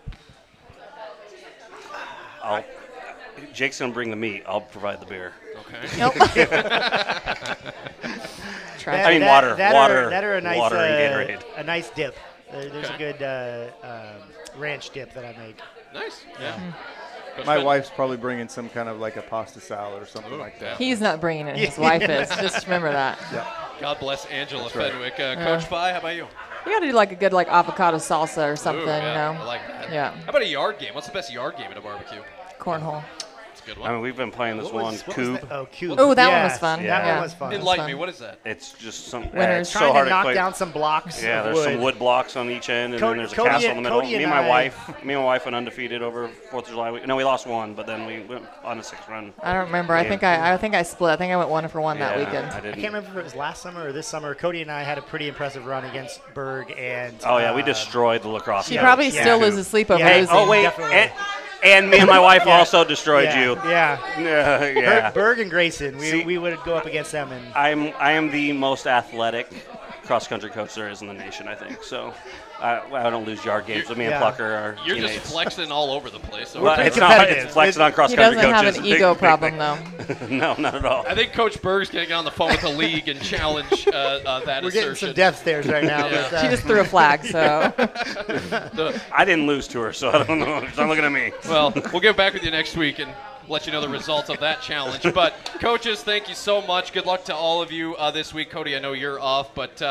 Speaker 2: Jake's going to bring the meat. I'll provide the beer.
Speaker 1: Okay.
Speaker 8: Nope.
Speaker 2: Water.
Speaker 7: That or a nice
Speaker 2: water and Gatorade.
Speaker 7: A nice dip. There's a good ranch dip that I make.
Speaker 1: Nice. Yeah.
Speaker 5: My wife's probably bringing some kind of like a pasta salad or something like that.
Speaker 8: He's not bringing it. His wife is. Just remember that.
Speaker 5: Yeah.
Speaker 1: God bless Angela
Speaker 5: That's right.
Speaker 1: Fenwick. Coach Pye, how about you?
Speaker 8: You got to do like a good avocado salsa or something,
Speaker 1: I like that.
Speaker 8: Yeah.
Speaker 1: How about a yard game? What's the best yard game at a barbecue?
Speaker 8: Cornhole.
Speaker 1: That's a good one.
Speaker 2: I mean, we've been playing this one, Cube.
Speaker 7: Cube.
Speaker 8: Oh, that one was fun.
Speaker 2: Yeah.
Speaker 7: That one was fun.
Speaker 1: Enlighten me. What is that?
Speaker 2: It's just some.
Speaker 8: Winners.
Speaker 2: It's so
Speaker 7: Trying
Speaker 2: hard
Speaker 7: to knock
Speaker 2: play.
Speaker 7: down some blocks.
Speaker 2: Yeah, there's some wood blocks on each end, and then there's a
Speaker 7: Cody
Speaker 2: castle in the middle.
Speaker 7: and
Speaker 2: Me and my
Speaker 7: I-
Speaker 2: wife went undefeated over 4th of July. We lost one, but then we went on a 6-run.
Speaker 8: I don't remember. I think I split. I think I went 1 for 1 that weekend.
Speaker 2: I
Speaker 7: I can't remember if it was last summer or this summer. Cody and I had a pretty impressive run against Berg and.
Speaker 2: Oh yeah, we destroyed the lacrosse.
Speaker 8: She
Speaker 2: team.
Speaker 8: probably still loses sleep over
Speaker 7: Yeah.
Speaker 8: losing.
Speaker 2: Oh wait,
Speaker 7: Definitely.
Speaker 2: and me and my wife also destroyed you.
Speaker 7: Yeah.
Speaker 2: Yeah.
Speaker 7: Berg and Grayson,
Speaker 2: See-
Speaker 7: we would go up against them, and
Speaker 2: I am the most athletic cross-country coach there is in the nation, I think. So I don't lose yard games. With me and Plucker are
Speaker 1: You're
Speaker 2: teammates.
Speaker 1: just flexing all over the place.
Speaker 2: Well,
Speaker 7: pretty
Speaker 2: it's not.
Speaker 7: competitive.
Speaker 2: It's flexing on
Speaker 8: He
Speaker 2: cross-country
Speaker 8: doesn't
Speaker 2: coaches.
Speaker 8: have an ego problem, though.
Speaker 2: No, not at all.
Speaker 1: I think Coach Berg's going to get on the phone with the league and challenge that
Speaker 7: we're
Speaker 1: assertion.
Speaker 7: getting some death stares right now.
Speaker 1: Yeah.
Speaker 7: But,
Speaker 8: She just threw a flag, so.
Speaker 2: I didn't lose to her, so I don't know. She's not looking at me.
Speaker 1: Well, we'll get back with you next week and let you know the results of that challenge. But, coaches, thank you so much. Good luck to all of you this week. Cody, I know you're off, but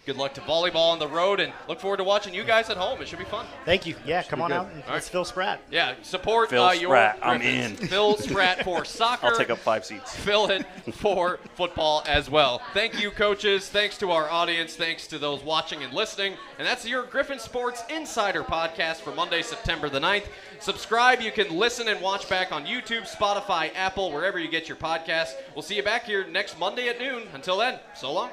Speaker 1: good luck to volleyball on the road, and look forward to watching you guys at home. It should be fun.
Speaker 7: Thank you. Yeah, come on out and let's Phil Spratt.
Speaker 1: Yeah, support
Speaker 2: Phil
Speaker 1: your
Speaker 2: Spratt.
Speaker 1: Griffins.
Speaker 2: I'm in.
Speaker 1: Phil Spratt for soccer.
Speaker 2: I'll take up 5 seats.
Speaker 1: Fill it for football as well. Thank you, coaches. Thanks to our audience. Thanks to those watching and listening. And that's your Griffon Sports Insider Podcast for Monday, September the 9th. Subscribe. You can listen and watch back on YouTube, Spotify, Apple, wherever you get your podcasts. We'll see you back here next Monday at noon. Until then, so long.